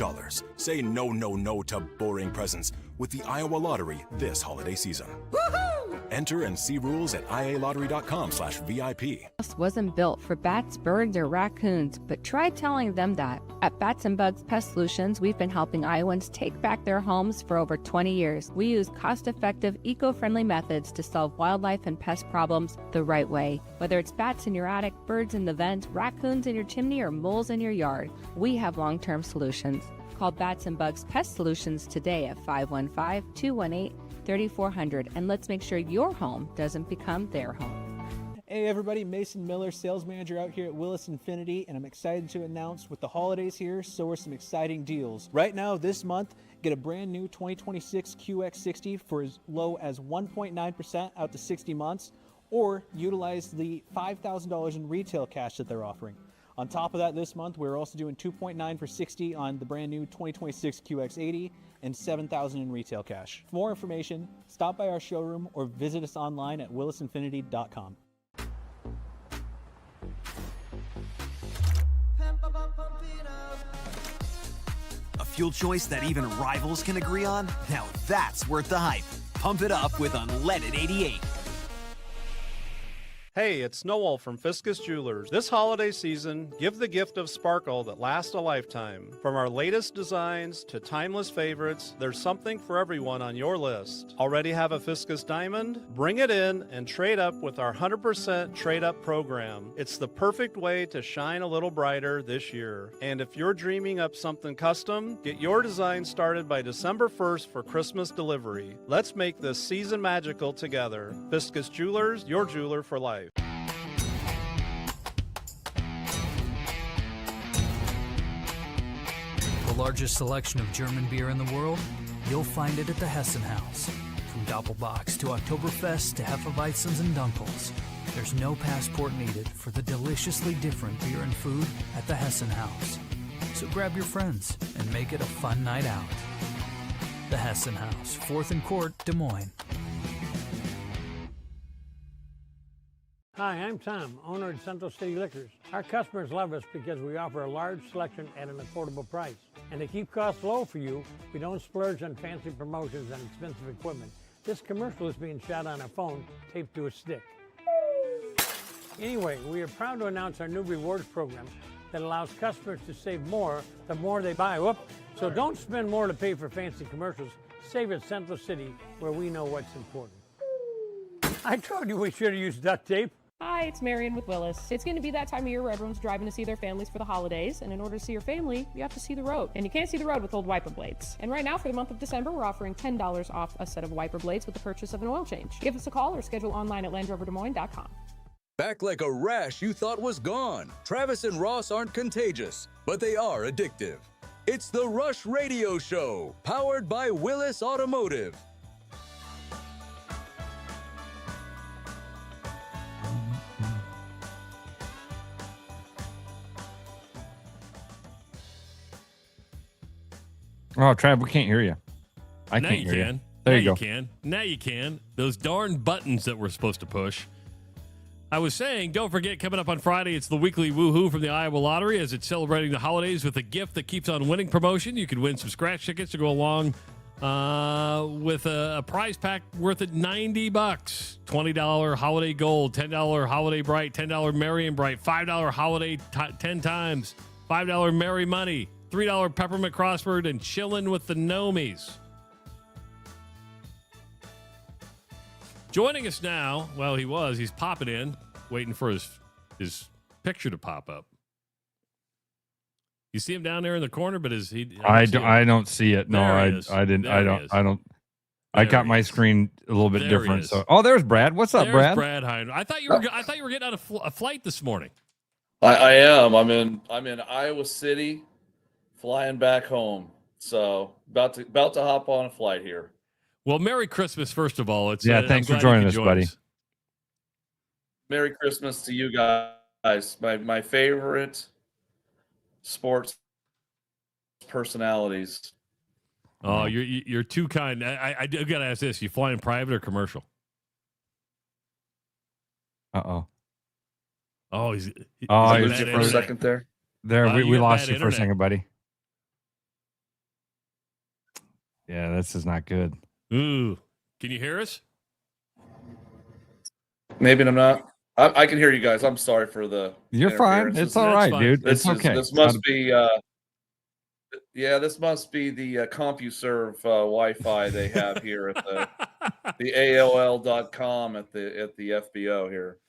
Say no, no, no to boring presents with the Iowa Lottery this holiday season. Woohoo! Enter and see rules at ialottery.com/VIP. House wasn't built for bats, birds, or raccoons, but try telling them that. At Bats and Bugs Pest Solutions, we've been helping Iowans take back their homes for over 20 years. We use cost-effective, eco-friendly methods to solve wildlife and pest problems the right way. Whether it's bats in your attic, birds in the vent, raccoons in your chimney, or moles in your yard, we have long-term solutions. Call Bats and Bugs Pest Solutions today at 515-218-3400, and let's make sure your home doesn't become their home. Hey everybody, Mason Miller, sales manager out here at Willis Infinity, and I'm excited to announce with the holidays here, so are some exciting deals. Right now, this month, get a brand new 2026 QX60 for as low as 1.9% out to 60 months, or utilize the $5,000 in retail cash that they're offering. On top of that, this month, we're also doing 2.9 for 60 on the brand new 2026 QX80 and $7,000 in retail cash. For more information, stop by our showroom or visit us online at willisinfinity.com. A fuel choice that even rivals can agree on? Now that's worth the hype. Pump it up with Unleaded 88. Hey, it's Noel from Fiscus Jewelers. This holiday season, give the gift of sparkle that lasts a lifetime. From our latest designs to timeless favorites, there's something for everyone on your list. Already have a Fiscus diamond? Bring it in and trade up with our 100% trade-up program. It's the perfect way to shine a little brighter this year. And if you're dreaming up something custom, get your design started by December 1st for Christmas delivery. Let's make this season magical together. Fiscus Jewelers, your jeweler for life. The largest selection of German beer in the world? You'll find it at the Hessen House. From Doppelbocks to Oktoberfest to Hefeweizens and Dunkels, there's no passport needed for the deliciously different beer and food at the Hessen House. So grab your friends and make it a fun night out. The Hessen House, 4th and Court, Des Moines. Hi, I'm Tom, owner at Central City Liquors. Our customers love us because we offer a large selection at an affordable price. And to keep costs low for you, we don't splurge on fancy promotions and expensive equipment. This commercial is being shot on a phone taped to a stick. Anyway, we are proud to announce our new rewards program that allows customers to save more the more they buy. Whoop. So don't spend more to pay for fancy commercials. Save at Central City, where we know what's important. I told you we should have used duct tape. Hi, it's Marion with Willis. It's going to be that time of year where everyone's driving to see their families for the holidays, and in order to see your family, you have to see the road. And you can't see the road with old wiper blades. And right now, for the month of December, we're offering $10 off a set of wiper blades with the purchase of an oil change. Give us a call or schedule online at LandRoverDesMoines.com. Back like a rash you thought was gone. Travis and Ross aren't contagious, but they are addictive. It's the Rush Radio Show, powered by Willis Automotive. Oh, Trav, we can't hear you. I now can't you hear can. you. There now you go. Can. Now you can. Those darn buttons that we're supposed to push. I was saying, don't forget, coming up on Friday, it's the weekly woohoo from the Iowa Lottery as it's celebrating the holidays with a gift that keeps on winning promotion. You could win some scratch tickets to go along with a prize pack worth at $90. $20 Holiday Gold, $10 Holiday Bright, $10 Merry and Bright, $5 Holiday 10 times, $5 Merry Money, $3 Peppermint Crossword, and Chillin' with the Nomies. Joining us now, well, he's popping in, waiting for his picture to pop up. You see him down there in the corner, but I don't see it. No, I didn't. There I he don't. is. I don't. I got my screen a little bit There he different. is. So, oh, there's Brad. What's up, There's Brad? Brad Heiner. I thought you were getting on a flight this morning. I am. I'm in Iowa City, flying back home. So about to hop on a flight here. Well, Merry Christmas, first of all. Thanks for joining us, buddy. Merry Christmas to you guys. My favorite sports personalities. Oh, you're too kind. I got to ask this: you flying private or commercial? Uh-oh. Oh, he's for a second there. We lost you for a second, buddy. Yeah, this is not good. Ooh, can you hear us? Maybe I'm not. I can hear you guys. I'm sorry for the. You're fine. It's all right, dude. It's okay. This must be. This must be the CompuServe Wi-Fi they have here at the AOL.com at the FBO here.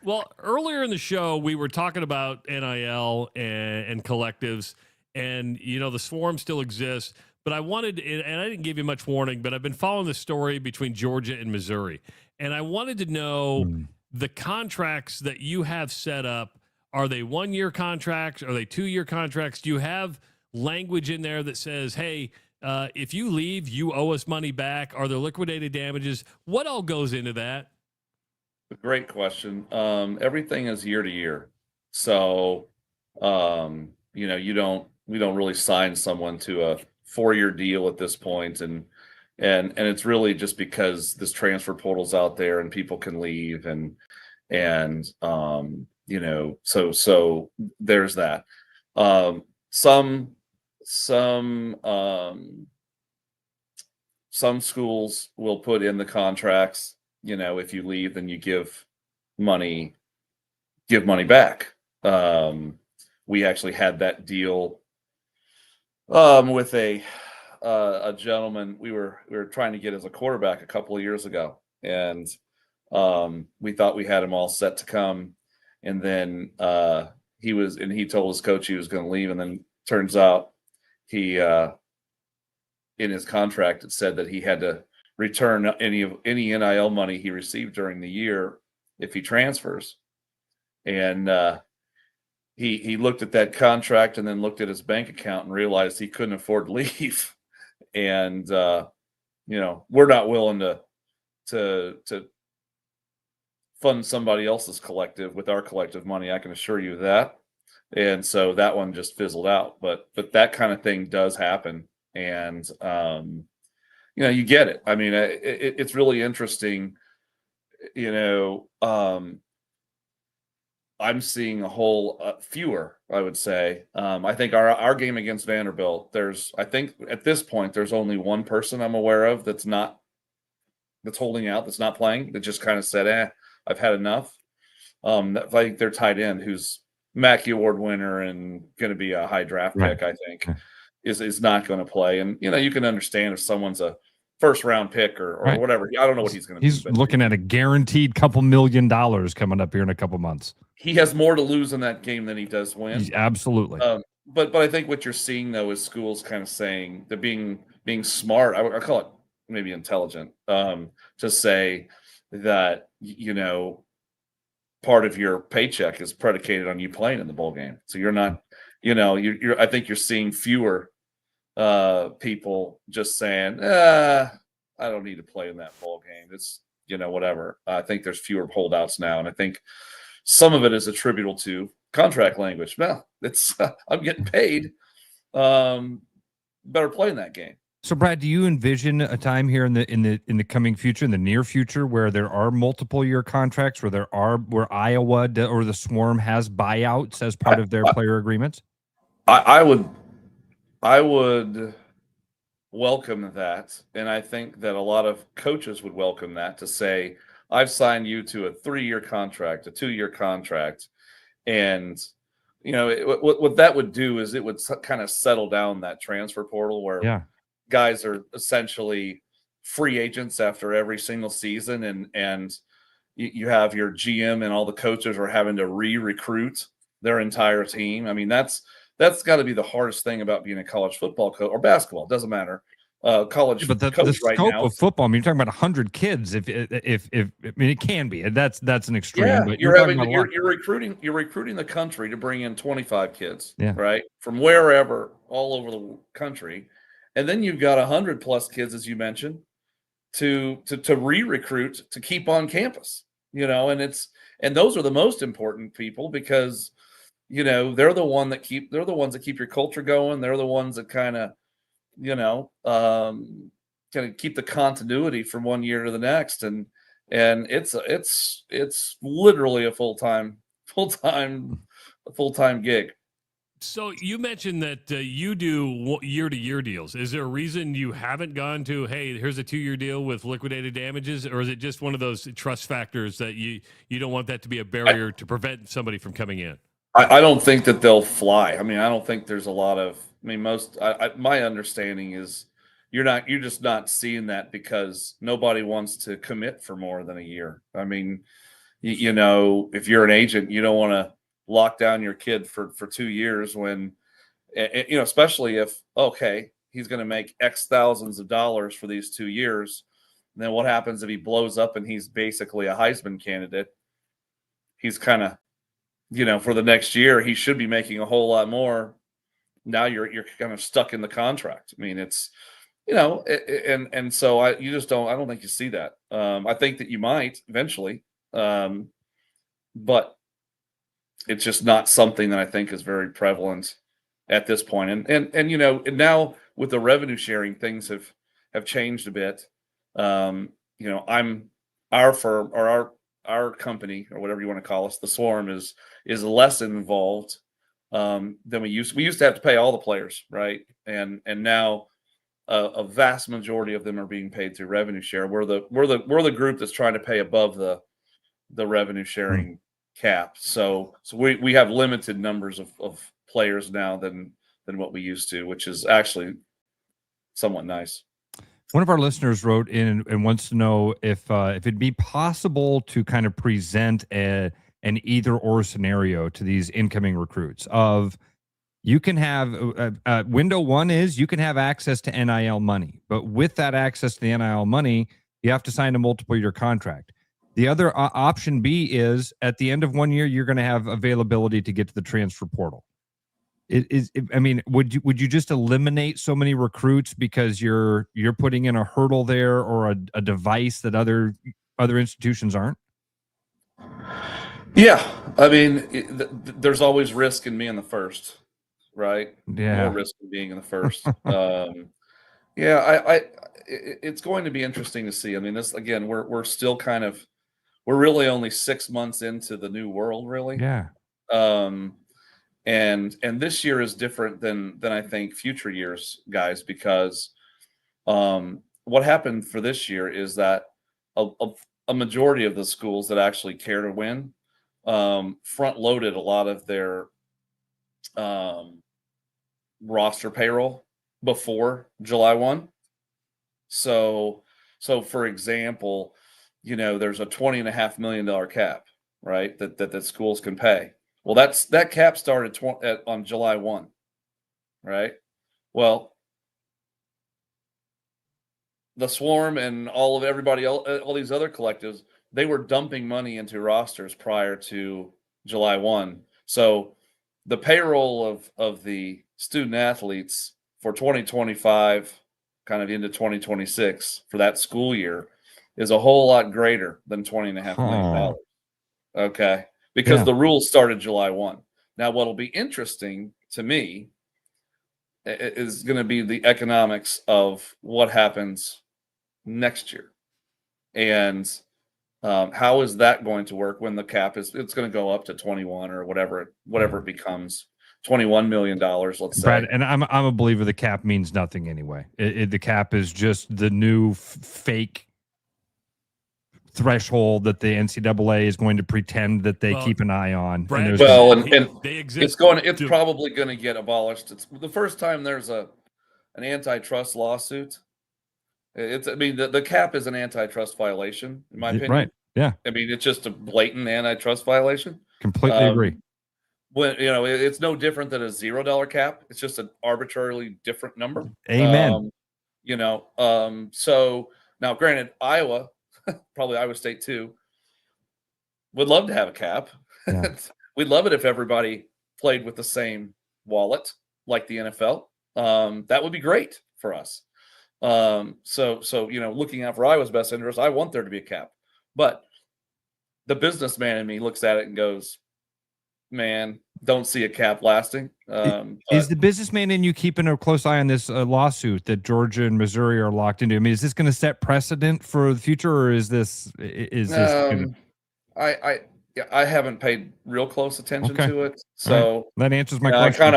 Well, earlier in the show, we were talking about NIL and collectives, and the swarm still exists. But I wanted, and I didn't give you much warning, but I've been following the story between Georgia and Missouri, and I wanted to know the contracts that you have set up. Are they 1-year contracts? Are they 2-year contracts? Do you have language in there that says, hey, if you leave, you owe us money back? Are there liquidated damages? What all goes into that? Great question. Everything is year to year. So, we don't really sign someone to a 4-year deal at this point. And it's really just because this transfer portal's out there and people can leave so there's that. Some schools will put in the contracts, if you leave, then you give money back. We actually had that deal with a gentleman we were trying to get as a quarterback a couple of years ago, and we thought we had him all set to come, and then he told his coach he was going to leave, and then turns out he in his contract it said that he had to return any NIL money he received during the year if he transfers. And he looked at that contract and then looked at his bank account and realized he couldn't afford to leave. And we're not willing to fund somebody else's collective with our collective money, I can assure you that. And so that one just fizzled out. But that kind of thing does happen. And you get it. I mean, it's really interesting. I'm seeing a whole fewer, I would say. I think our game against Vanderbilt, I think at this point, there's only one person I'm aware of that's holding out, that's not playing, that just kind of said, I've had enough. I think their tight end, who's Mackey Award winner and going to be a high draft pick, I think, is not going to play. And, you can understand if someone's a first round pick or whatever. I don't know what he's going to be. He's looking at a guaranteed $2 million coming up here in a couple months. He has more to lose in that game than he does win. Absolutely. But I think what you're seeing, though, is schools kind of saying they're being smart. I call it maybe intelligent, to say that, part of your paycheck is predicated on you playing in the bowl game. So you're not, I think you're seeing fewer people just saying, I don't need to play in that bowl game. It's, whatever. I think there's fewer holdouts now. And I think some of it is attributable to contract language. Well, it's I'm getting paid. Better play in that game. So, Brad, do you envision a time here in the coming future, in the near future, where there are multiple year contracts, where Iowa or the Swarm has buyouts as part of their player agreements? I would welcome that, and I think that a lot of coaches would welcome that, to say, I've signed you to a 3-year contract, a 2-year contract, and what that would do is it would kind of settle down that transfer portal where guys are essentially free agents after every single season, and you have your GM and all the coaches are having to re-recruit their entire team. I mean, that's got to be the hardest thing about being a college football coach or basketball. It doesn't matter. College, but the coach scope right now of football. I mean, you're talking about 100 kids. If I mean, it can be. That's an extreme. Yeah, but you're recruiting the country to bring in 25 kids, right, from wherever, all over the country, and then you've got 100+ kids, as you mentioned, to re-recruit to keep on campus. And those are the most important people, because they're the ones that keep your culture going. They're the ones that kind of keep the continuity from one year to the next, and it's literally a full-time gig. So you mentioned that you do year-to-year deals. Is there a reason you haven't gone to, hey, here's a 2-year deal with liquidated damages, or is it just one of those trust factors that you don't want that to be a barrier to prevent somebody from coming in? I don't think that they'll fly. I mean, I don't think there's a lot of. I mean, my understanding is you're just not seeing that because nobody wants to commit for more than a year. I mean, if you're an agent, you don't want to lock down your kid for 2 years when, especially if, okay, he's going to make X thousands of dollars for these 2 years. And then what happens if he blows up and he's basically a Heisman candidate? He's kind of, for the next year, he should be making a whole lot more. Now you're kind of stuck in the contract. I mean, it's, and so I don't think you see that. I think that you might eventually, but it's just not something that I think is very prevalent at this point. And now with the revenue sharing, things have changed a bit. Our firm, or our company, or whatever you want to call us, the Swarm, is less involved than we used to have to pay all the players, right? And now a vast majority of them are being paid through revenue share. We're the group that's trying to pay above the revenue sharing cap. So we have limited numbers of players now than what we used to, which is actually somewhat nice. One of our listeners wrote in and wants to know if it'd be possible to kind of present an either or scenario to these incoming recruits of, you can have window one is you can have access to NIL money, but with that access to the NIL money, you have to sign a multiple year contract. The other option B is at the end of 1 year, you're going to have availability to get to the transfer portal. Would you just eliminate so many recruits because you're putting in a hurdle there, or a device that other institutions aren't? Yeah, I mean, there's always risk in being the first, right? Yeah, more risk in being in the first. Yeah, it's going to be interesting to see. I mean, this again, we're still we're really only 6 months into the new world, really. Yeah. Um, and this year is different than I think future years, guys, because what happened for this year is that a majority of the schools that actually care to win front loaded a lot of their roster payroll before July 1. So for example, there's a $20.5 million cap, right? That schools can pay. Well, that cap started on July 1, right? Well, the Swarm and everybody else, all these other collectives, they were dumping money into rosters prior to July 1. So the payroll of the student athletes for 2025 kind of into 2026 for that school year is a whole lot greater than $20.5 million. Okay. Because the rules started July 1. Now, what'll be interesting to me is going to be the economics of what happens next year. And how is that going to work when the cap it's going to go up to 21 or whatever it becomes, $21 million, let's say. Brad, and I'm a believer the cap means nothing anyway. The cap is just the new fake threshold that the NCAA is going to pretend that they keep an eye on. Brad, they exist. It's probably going to get abolished. It's the first time there's an antitrust lawsuit. The cap is an antitrust violation, in my opinion. Right. Yeah. I mean, it's just a blatant antitrust violation. Completely agree. When it's no different than a $0 cap. It's just an arbitrarily different number. Amen. So now, granted, Iowa, probably Iowa State too, would love to have a cap. Yeah. We'd love it if everybody played with the same wallet like the NFL. That would be great for us. So looking out for Iowa's best interest, I want there to be a cap. But the businessman in me looks at it and goes, man, don't see a cap lasting. Is the businessman in you keeping a close eye on this lawsuit that Georgia and Missouri are locked into? I mean, is this going to set precedent for the future, or is this I haven't paid real close attention to it, so right. That answers my I question. kind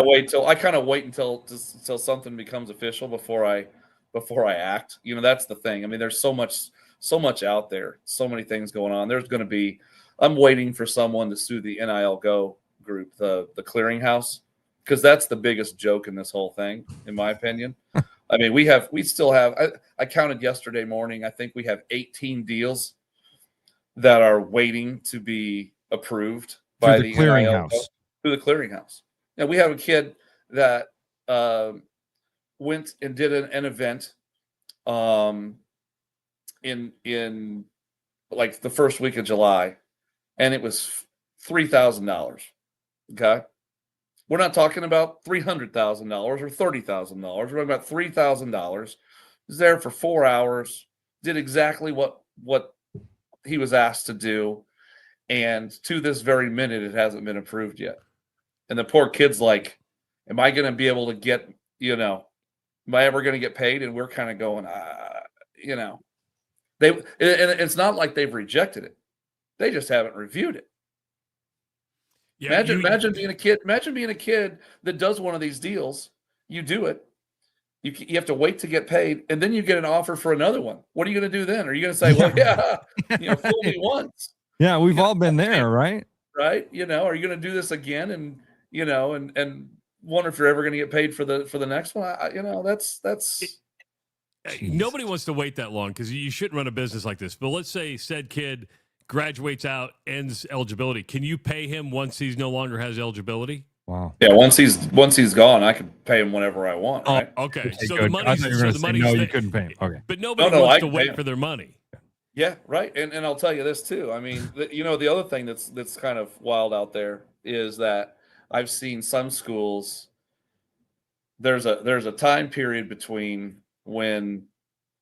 of wait until something becomes official before I act. That's the thing. I mean, there's so much out there, so many things going on. I'm waiting for someone to sue the NIL Go group, the clearinghouse, because that's the biggest joke in this whole thing, in my opinion. I mean, we still have, I counted yesterday morning, I think we have 18 deals that are waiting to be approved by the clearinghouse. Through the clearinghouse. Now, we have a kid that went and did an event in like the first week of July, and it was $3,000. Okay, we're not talking about $300,000 or $30,000. We're talking about $3,000. Was there for 4 hours, did exactly what he was asked to do, and to this very minute, it hasn't been approved yet. And the poor kid's like, "Am I going to be able to get? Am I ever going to get paid?" And we're kind of going, it's not like they've rejected it; they just haven't reviewed it. Yeah, imagine being a kid. Imagine being a kid that does one of these deals. You do it. You have to wait to get paid, and then you get an offer for another one. What are you going to do then? Are you going to say, "Well, yeah, fool me once"? Yeah, we've all been there, right? Right. Are you going to do this again? And and wonder if you're ever going to get paid for the next one. That's. Nobody wants to wait that long because you shouldn't run a business like this. But let's say said kid graduates out, ends eligibility. Can you pay him once he's no longer has eligibility? Wow. Yeah, once he's gone, I can pay him whenever I want. Right? Okay. So good. the money's no, you couldn't pay him. Okay. But nobody wants to wait for their money. Yeah, right. And I'll tell you this too. I mean, the other thing that's kind of wild out there is that I've seen some schools. There's a time period between when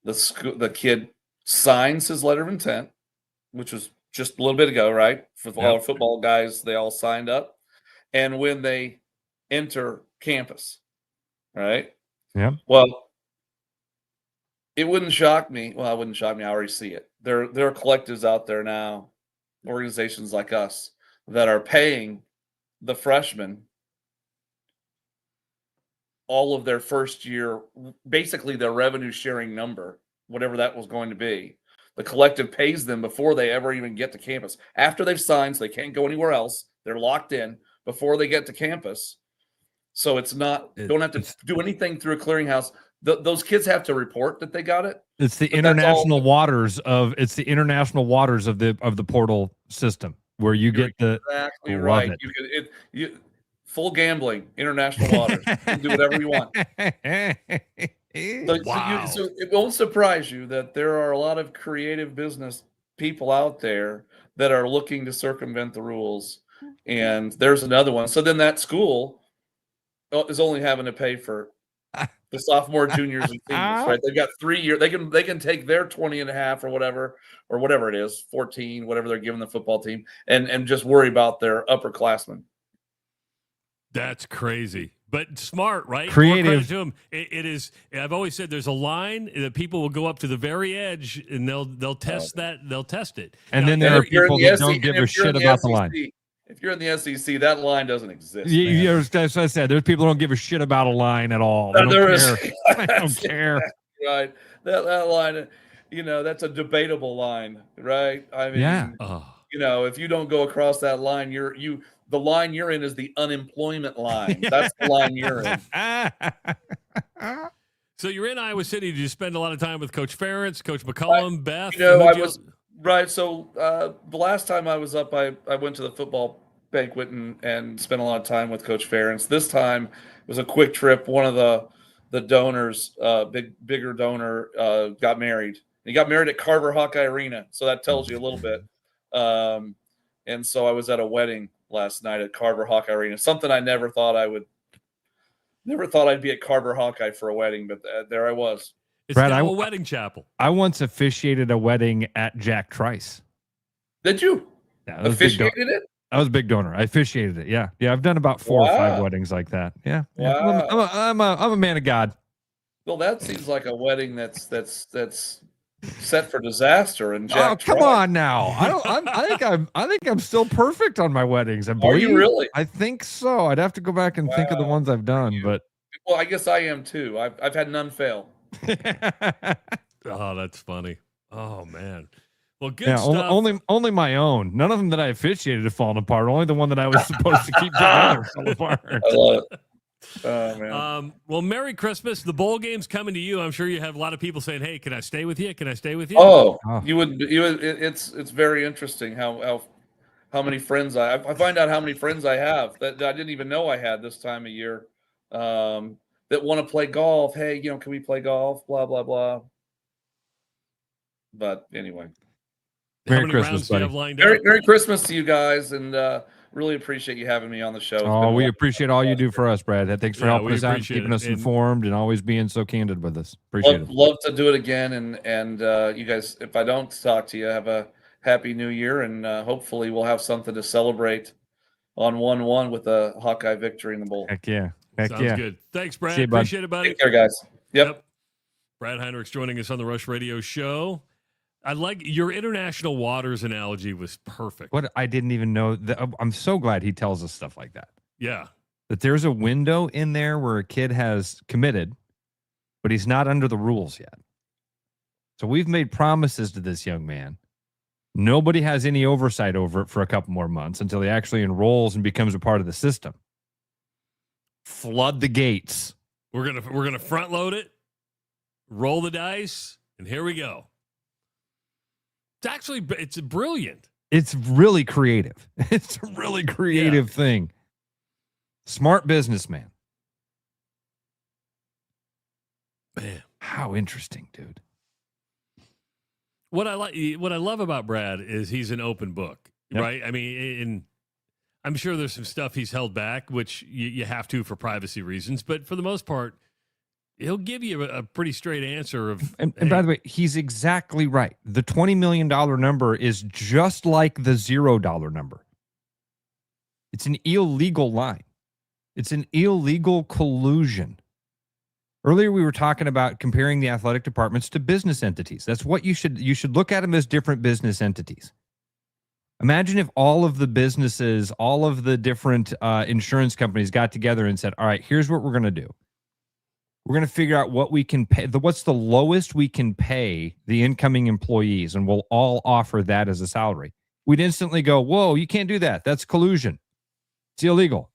the kid signs his letter of intent, which was just a little bit ago, right? For all our football guys, they all signed up, and when they enter campus, right? Yeah. Well, It wouldn't shock me. Well, it wouldn't shock me. I already see it. There are collectives out there now, organizations like us, that are paying the freshmen all of their first year, basically their revenue sharing number, whatever that was going to be. The collective pays them before they ever even get to campus. After they've signed, so they can't go anywhere else. They're locked in before they get to campus. So it's not, don't have to do anything through a clearinghouse. Those kids have to report that they got it. It's the international waters of the portal system where you get the exactly love right. it. You full gambling, international waters. You can do whatever you want. So it won't surprise you that there are a lot of creative business people out there that are looking to circumvent the rules. And there's another one. So then that school is only having to pay for the sophomore, juniors, and seniors, right? They've got 3 years. They can take their 20 and a half or whatever it is, 14, whatever they're giving the football team, and just worry about their upperclassmen. That's crazy, but smart, right? Creative. More credit to 'em. It is. I've always said there's a line that people will go up to the very edge and they'll test that. They'll test it. And Now, then there are people that don't give a shit about the line. If you're in the SEC, that line doesn't exist. That's what I said. There's people who don't give a shit about a line at all. They don't care. I don't care. Right. That line, that's a debatable line, right? I mean, if you don't go across that line, the line you're in is the unemployment line. That's the line you're in. So you're in Iowa City. Did you spend a lot of time with Coach Ferentz, Coach McCollum, Beth? Right. So the last time I was up, I went to the football banquet and spent a lot of time with Coach Ferentz. This time it was a quick trip. One of the donors, bigger donor, got married. He got married at Carver Hawkeye Arena. So that tells you a little bit. And so I was at a wedding last night at Carver Hawkeye Arena. Something I never thought I'd be at Carver Hawkeye for a wedding, but there I was. It's Brad, a wedding chapel. I once officiated a wedding at Jack Trice. Did you? Yeah, officiated it? I was a big donor. I officiated it. Yeah. I've done about 4 or 5 weddings like that. Yeah. Wow. I'm a man of God. Well, that seems like a wedding that's set for disaster. And Jack come on now. I think I'm still perfect on my weddings. Are you really? I think so. I'd have to go back and think of the ones I've done, but well, I guess I am too. I've had none fail. Oh, that's funny. Oh man. Well, good stuff. Only my own. None of them that I officiated have fallen apart. Only the one that I was supposed to keep together fell apart. I love it. Oh man. Well, Merry Christmas. The bowl game's coming to you. I'm sure you have a lot of people saying, "Hey, can I stay with you? Can I stay with you?" Oh. You would. It's very interesting how many friends I find out how many friends I have that I didn't even know I had this time of year that want to play golf. Hey, can we play golf? Blah blah blah. But anyway. Merry Christmas, buddy. Merry Christmas to you guys, and really appreciate you having me on the show. Oh, we appreciate all you do for us, Brad. Thanks for helping us out, and keeping us informed, and always being so candid with us. Appreciate it. Love to do it again, and you guys, if I don't talk to you, have a happy New Year, and hopefully we'll have something to celebrate on 1-1 with a Hawkeye victory in the bowl. Heck yeah. Sounds good. Thanks, Brad. See you, bud. Appreciate it, buddy. Take care, guys. Yep. Brad Heinrich's joining us on the Rush Radio Show. I like your international waters analogy was perfect. What I didn't even know. I'm so glad he tells us stuff like that. Yeah. That there's a window in there where a kid has committed, but he's not under the rules yet. So we've made promises to this young man. Nobody has any oversight over it for a couple more months until he actually enrolls and becomes a part of the system. Flood the gates. We're gonna front load it, roll the dice, and here we go. It's brilliant. It's really creative. It's a really creative thing. Smart businessman. Man, how interesting, dude. What I love about Brad is he's an open book, right? I mean, I'm sure there's some stuff he's held back, which you have to for privacy reasons, but for the most part, he'll give you a pretty straight answer of. And by the way, he's exactly right. The $20 million number is just like the $0 number. It's an illegal line. It's an illegal collusion. Earlier, we were talking about comparing the athletic departments to business entities. That's what you should look at them as different business entities. Imagine if all of the businesses, all of the different insurance companies got together and said, all right, here's what we're going to do. We're going to figure out what we can pay, what's the lowest we can pay the incoming employees, and we'll all offer that as a salary. We'd instantly go, whoa, you can't do that. That's collusion. It's illegal.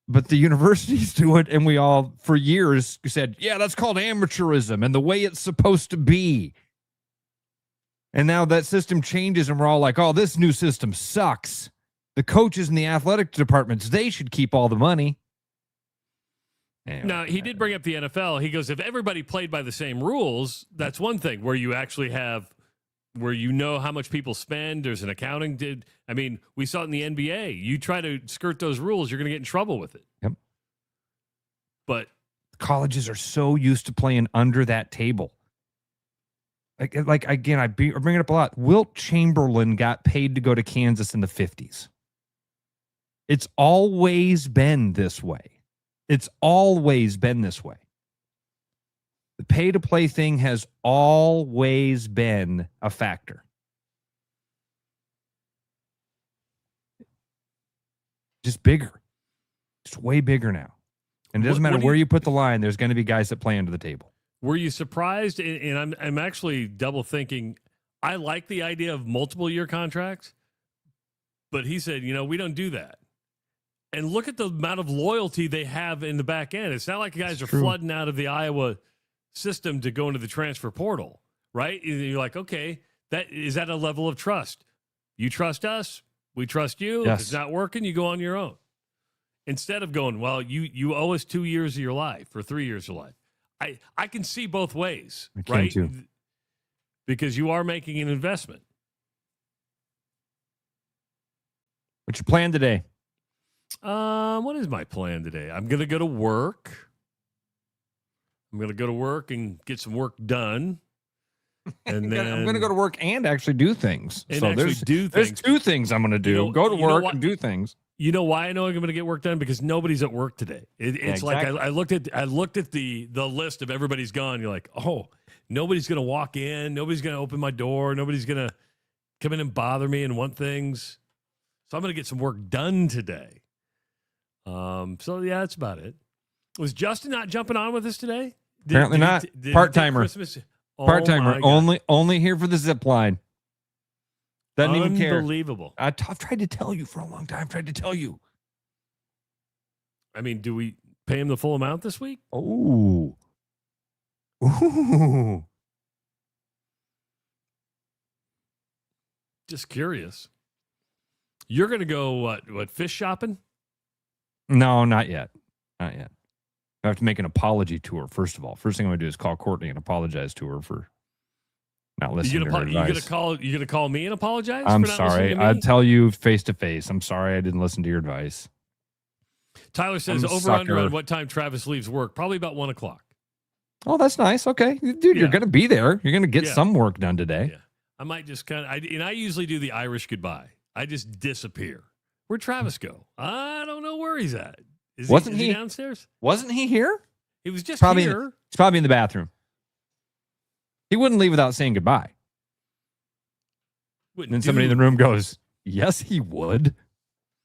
But the universities do it, and we all, for years, said, yeah, that's called amateurism and the way it's supposed to be. And now that system changes, and we're all like, oh, this new system sucks. The coaches in the athletic departments, they should keep all the money. Anyway, now, he did bring up the NFL. He goes, if everybody played by the same rules, that's one thing where you actually have, where you know how much people spend. There's an accounting. I mean, we saw it in the NBA. You try to skirt those rules, you're going to get in trouble with it. Yep. But colleges are so used to playing under that table. Like again, I bring it up a lot. Wilt Chamberlain got paid to go to Kansas in the 50s. It's always been this way. It's always been this way. The pay-to-play thing has always been a factor. Just bigger. It's way bigger now. And it doesn't matter where you put the line, there's going to be guys that play under the table. Were you surprised? And I'm actually double thinking. I like the idea of multiple year contracts, but he said, we don't do that. And look at the amount of loyalty they have in the back end. It's not like guys are flooding out of the Iowa system to go into the transfer portal, right? You're like, okay, is that a level of trust? You trust us, we trust you. Yes. If it's not working, you go on your own. Instead of going, well, you owe us 2 years of your life or 3 years of life. I can see both ways, right? Too. Because you are making an investment. What's your plan today? What is my plan today? I'm going to go to work. I'm going to go to work and get some work done. And then I'm going to go to work and actually do things. And so actually do there's things. 2 things I'm going to do. Go to work and do things. You know why I know I'm going to get work done? Because nobody's at work today. It's exactly. like I looked at the list of everybody's gone. You're like, oh, nobody's going to walk in. Nobody's going to open my door. Nobody's going to come in and bother me and want things. So I'm going to get some work done today. So yeah, that's about it. Was Justin not jumping on with us today? Apparently not. Part-timer. Oh, Part-timer. Only here for the zip line. Doesn't even care. Unbelievable. I've tried to tell you for a long time. Tried to tell you. I mean, do we pay him the full amount this week? Ooh. Ooh. Just curious. You're going to go, what, fish shopping? No, not yet. Not yet. I have to make an apology tour, first of all. First thing I'm going to do is call Courtney and apologize to her for not listening to her advice. You gonna call me and apologize? I'm for not sorry. listening to me? I'd tell you face to face. I'm sorry I didn't listen to your advice. Tyler says over under on what time Travis leaves work. Probably about 1 o'clock. Oh, that's nice. Okay. Dude, you're going to be there. You're going to get some work done today. Yeah. I might just kind of, and I usually do the Irish goodbye. I just disappear. Where'd Travis go? I don't know where he's at. Is he downstairs? Wasn't he here? He was just probably here. He's probably in the bathroom. He wouldn't leave without saying goodbye. And then somebody in the room goes, yes, he would.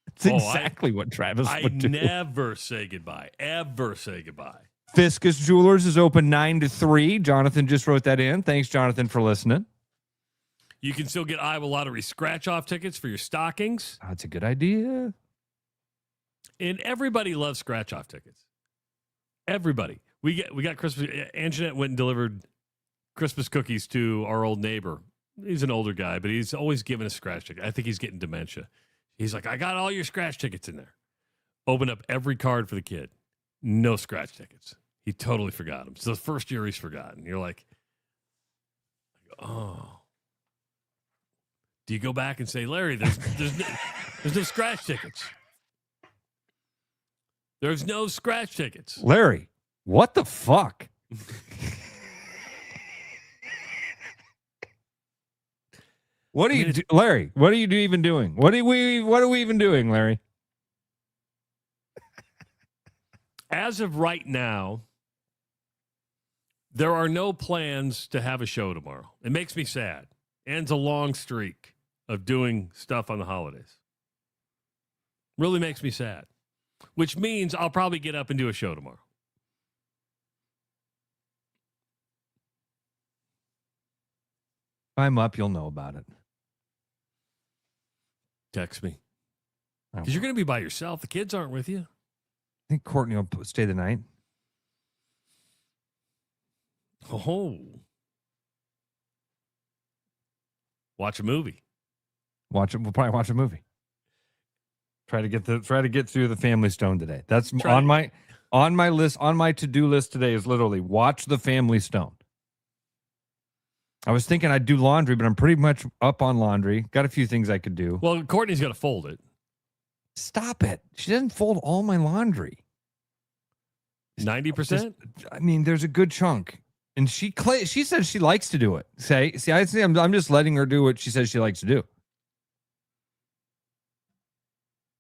That's exactly what Travis would do. I never say goodbye. Ever say goodbye. Fiscus Jewelers is open 9 to 3. Jonathan just wrote that in. Thanks, Jonathan, for listening. You can still get Iowa Lottery scratch-off tickets for your stockings. That's a good idea. And everybody loves scratch-off tickets. Everybody. We got Christmas. Anjanette went and delivered Christmas cookies to our old neighbor. He's an older guy, but he's always giving us scratch tickets. I think he's getting dementia. He's like, I got all your scratch tickets in there. Open up every card for the kid. No scratch tickets. He totally forgot them. It's the first year he's forgotten. You're like, oh. Do you go back and say, Larry, there's no scratch tickets? There's no scratch tickets. Larry, what the fuck? What are you do, Larry? What are you even doing? What are we even doing, Larry? as of right now, there are no plans to have a show tomorrow. It makes me sad. Ends a long streak of doing stuff on the holidays. Really makes me sad. Which means I'll probably get up and do a show tomorrow. If I'm up, you'll know about it. Text me. Because you're going to be by yourself. The kids aren't with you. I think Courtney will stay the night. Oh. Watch a movie. We'll probably watch a movie. Try to get through the Family Stone today. That's on my list. On my to-do list today is literally watch the Family Stone. I was thinking I'd do laundry, but I'm pretty much up on laundry. Got a few things I could do. Well, Courtney's got to fold it. Stop it. She doesn't fold all my laundry. 90%? I mean, there's a good chunk. And she says she likes to do it. I'm just letting her do what she says she likes to do.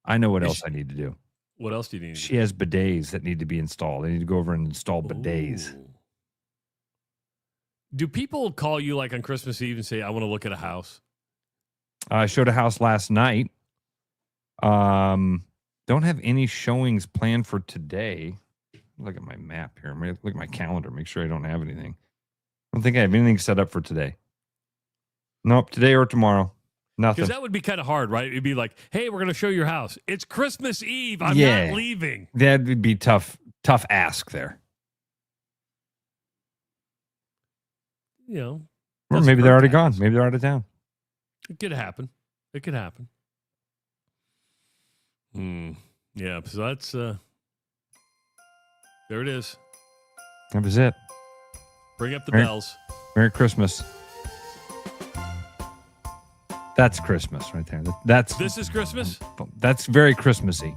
I know what else I need to do. What else do you need? She has bidets that need to be installed. I need to go over and install bidets. Ooh. Do people call you like on Christmas Eve and say, I want to look at a house? I showed a house last night. Don't have any showings planned for today. Look at my map here. Look at my calendar. Make sure I don't have anything. I don't think I have anything set up for today. Nope, today or tomorrow. Nothing. Because that would be kind of hard, right? It'd be like, hey, we're going to show your house. It's Christmas Eve. I'm not leaving. That would be tough ask there. You know. Or maybe they're already gone. Maybe they're out of town. It could happen. Yeah, so that's there it is. That was it. Bring up the bells. Merry Christmas. That's Christmas right there. This is Christmas? That's very Christmassy.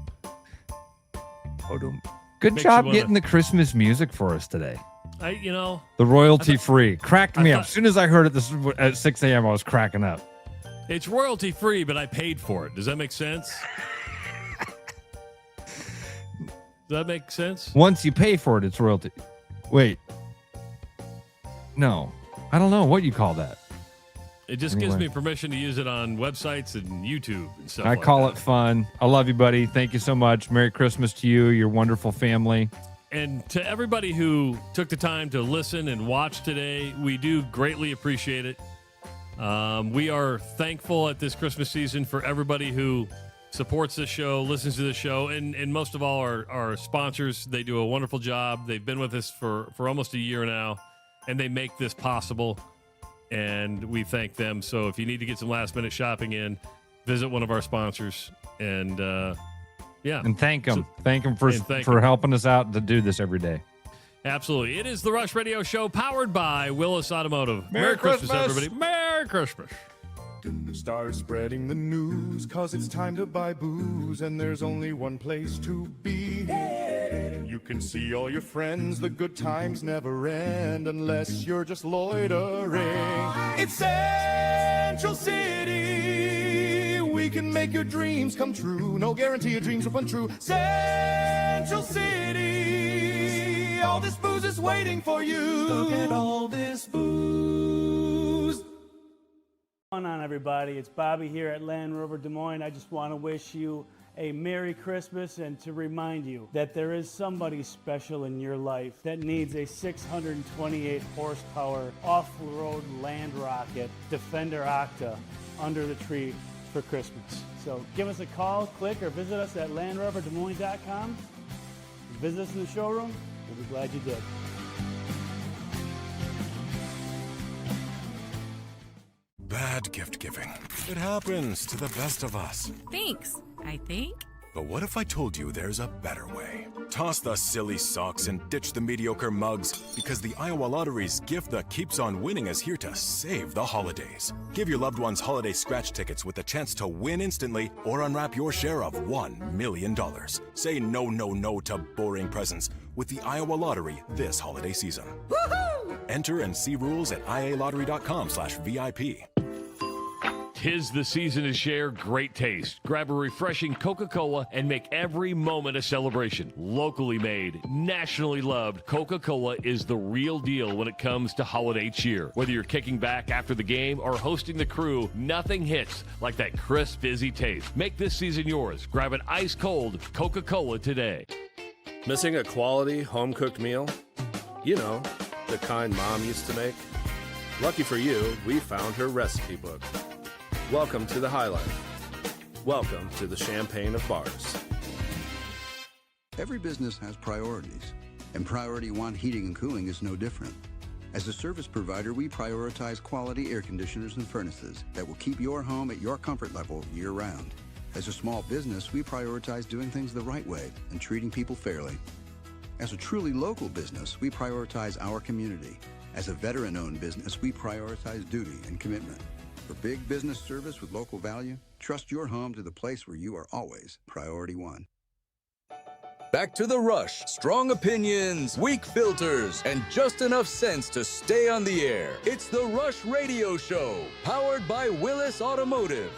Good job getting the Christmas music for us today. The royalty free. Cracked me up. As soon as I heard it at 6 a.m., I was cracking up. It's royalty free, but I paid for it. Does that make sense? Does that make sense? Once you pay for it, it's royalty. Wait. No. I don't know what you call that. It just gives me permission to use it on websites and YouTube and stuff. I call it fun. I love you, buddy. Thank you so much. Merry Christmas to you, your wonderful family. And to everybody who took the time to listen and watch today, we do greatly appreciate it. We are thankful at this Christmas season for everybody who supports this show, listens to the show, and most of all our sponsors. They do a wonderful job. They've been with us for almost a year now, and they make this possible, and we thank them. So if you need to get some last-minute shopping in, visit one of our sponsors, and and thank them. Thank them for helping us out to do this every day. Absolutely. It is the Rush Radio Show powered by Willis Automotive. Merry Christmas, everybody. Merry Christmas. Start spreading the news, 'cause it's time to buy booze, and there's only one place to be. You can see all your friends, the good times never end, unless you're just loitering. It's Central City. We can make your dreams come true. No guarantee your dreams will come true. Central City. All this booze is waiting for you. Look at all this booze. What's going on, everybody? It's Bobby here at Land Rover Des Moines. I just want to wish you a Merry Christmas and to remind you that there is somebody special in your life that needs a 628 horsepower off-road Land Rocket Defender Octa under the tree for Christmas. So give us a call, click, or visit us at LandRoverDesMoines.com. Visit us in the showroom. We'll be glad you did. Bad gift giving. It happens to the best of us. Thanks, I think. But what if I told you there's a better way? Toss the silly socks and ditch the mediocre mugs, because the Iowa Lottery's gift that keeps on winning is here to save the holidays. Give your loved ones holiday scratch tickets with a chance to win instantly or unwrap your share of $1 million. Say no, no, no to boring presents with the Iowa Lottery this holiday season. Woohoo! Enter and see rules at ialottery.com/VIP. 'Tis the season to share great taste. Grab a refreshing Coca-Cola and make every moment a celebration. Locally made, nationally loved, Coca-Cola is the real deal when it comes to holiday cheer. Whether you're kicking back after the game or hosting the crew, nothing hits like that crisp, fizzy taste. Make this season yours. Grab an ice-cold Coca-Cola today. Missing a quality home-cooked meal? You know, the kind Mom used to make? Lucky for you, we found her recipe book. Welcome to the High Life. Welcome to the Champagne of Bars. Every business has priorities, and Priority One Heating and Cooling is no different. As a service provider, we prioritize quality air conditioners and furnaces that will keep your home at your comfort level year-round. As a small business, we prioritize doing things the right way and treating people fairly. As a truly local business, we prioritize our community. As a veteran-owned business, we prioritize duty and commitment. For big business service with local value, trust your home to the place where you are always Priority One. Back to the rush. Strong opinions, weak filters, and just enough sense to stay on the air. It's the Rush Radio Show, powered by Willis Automotive.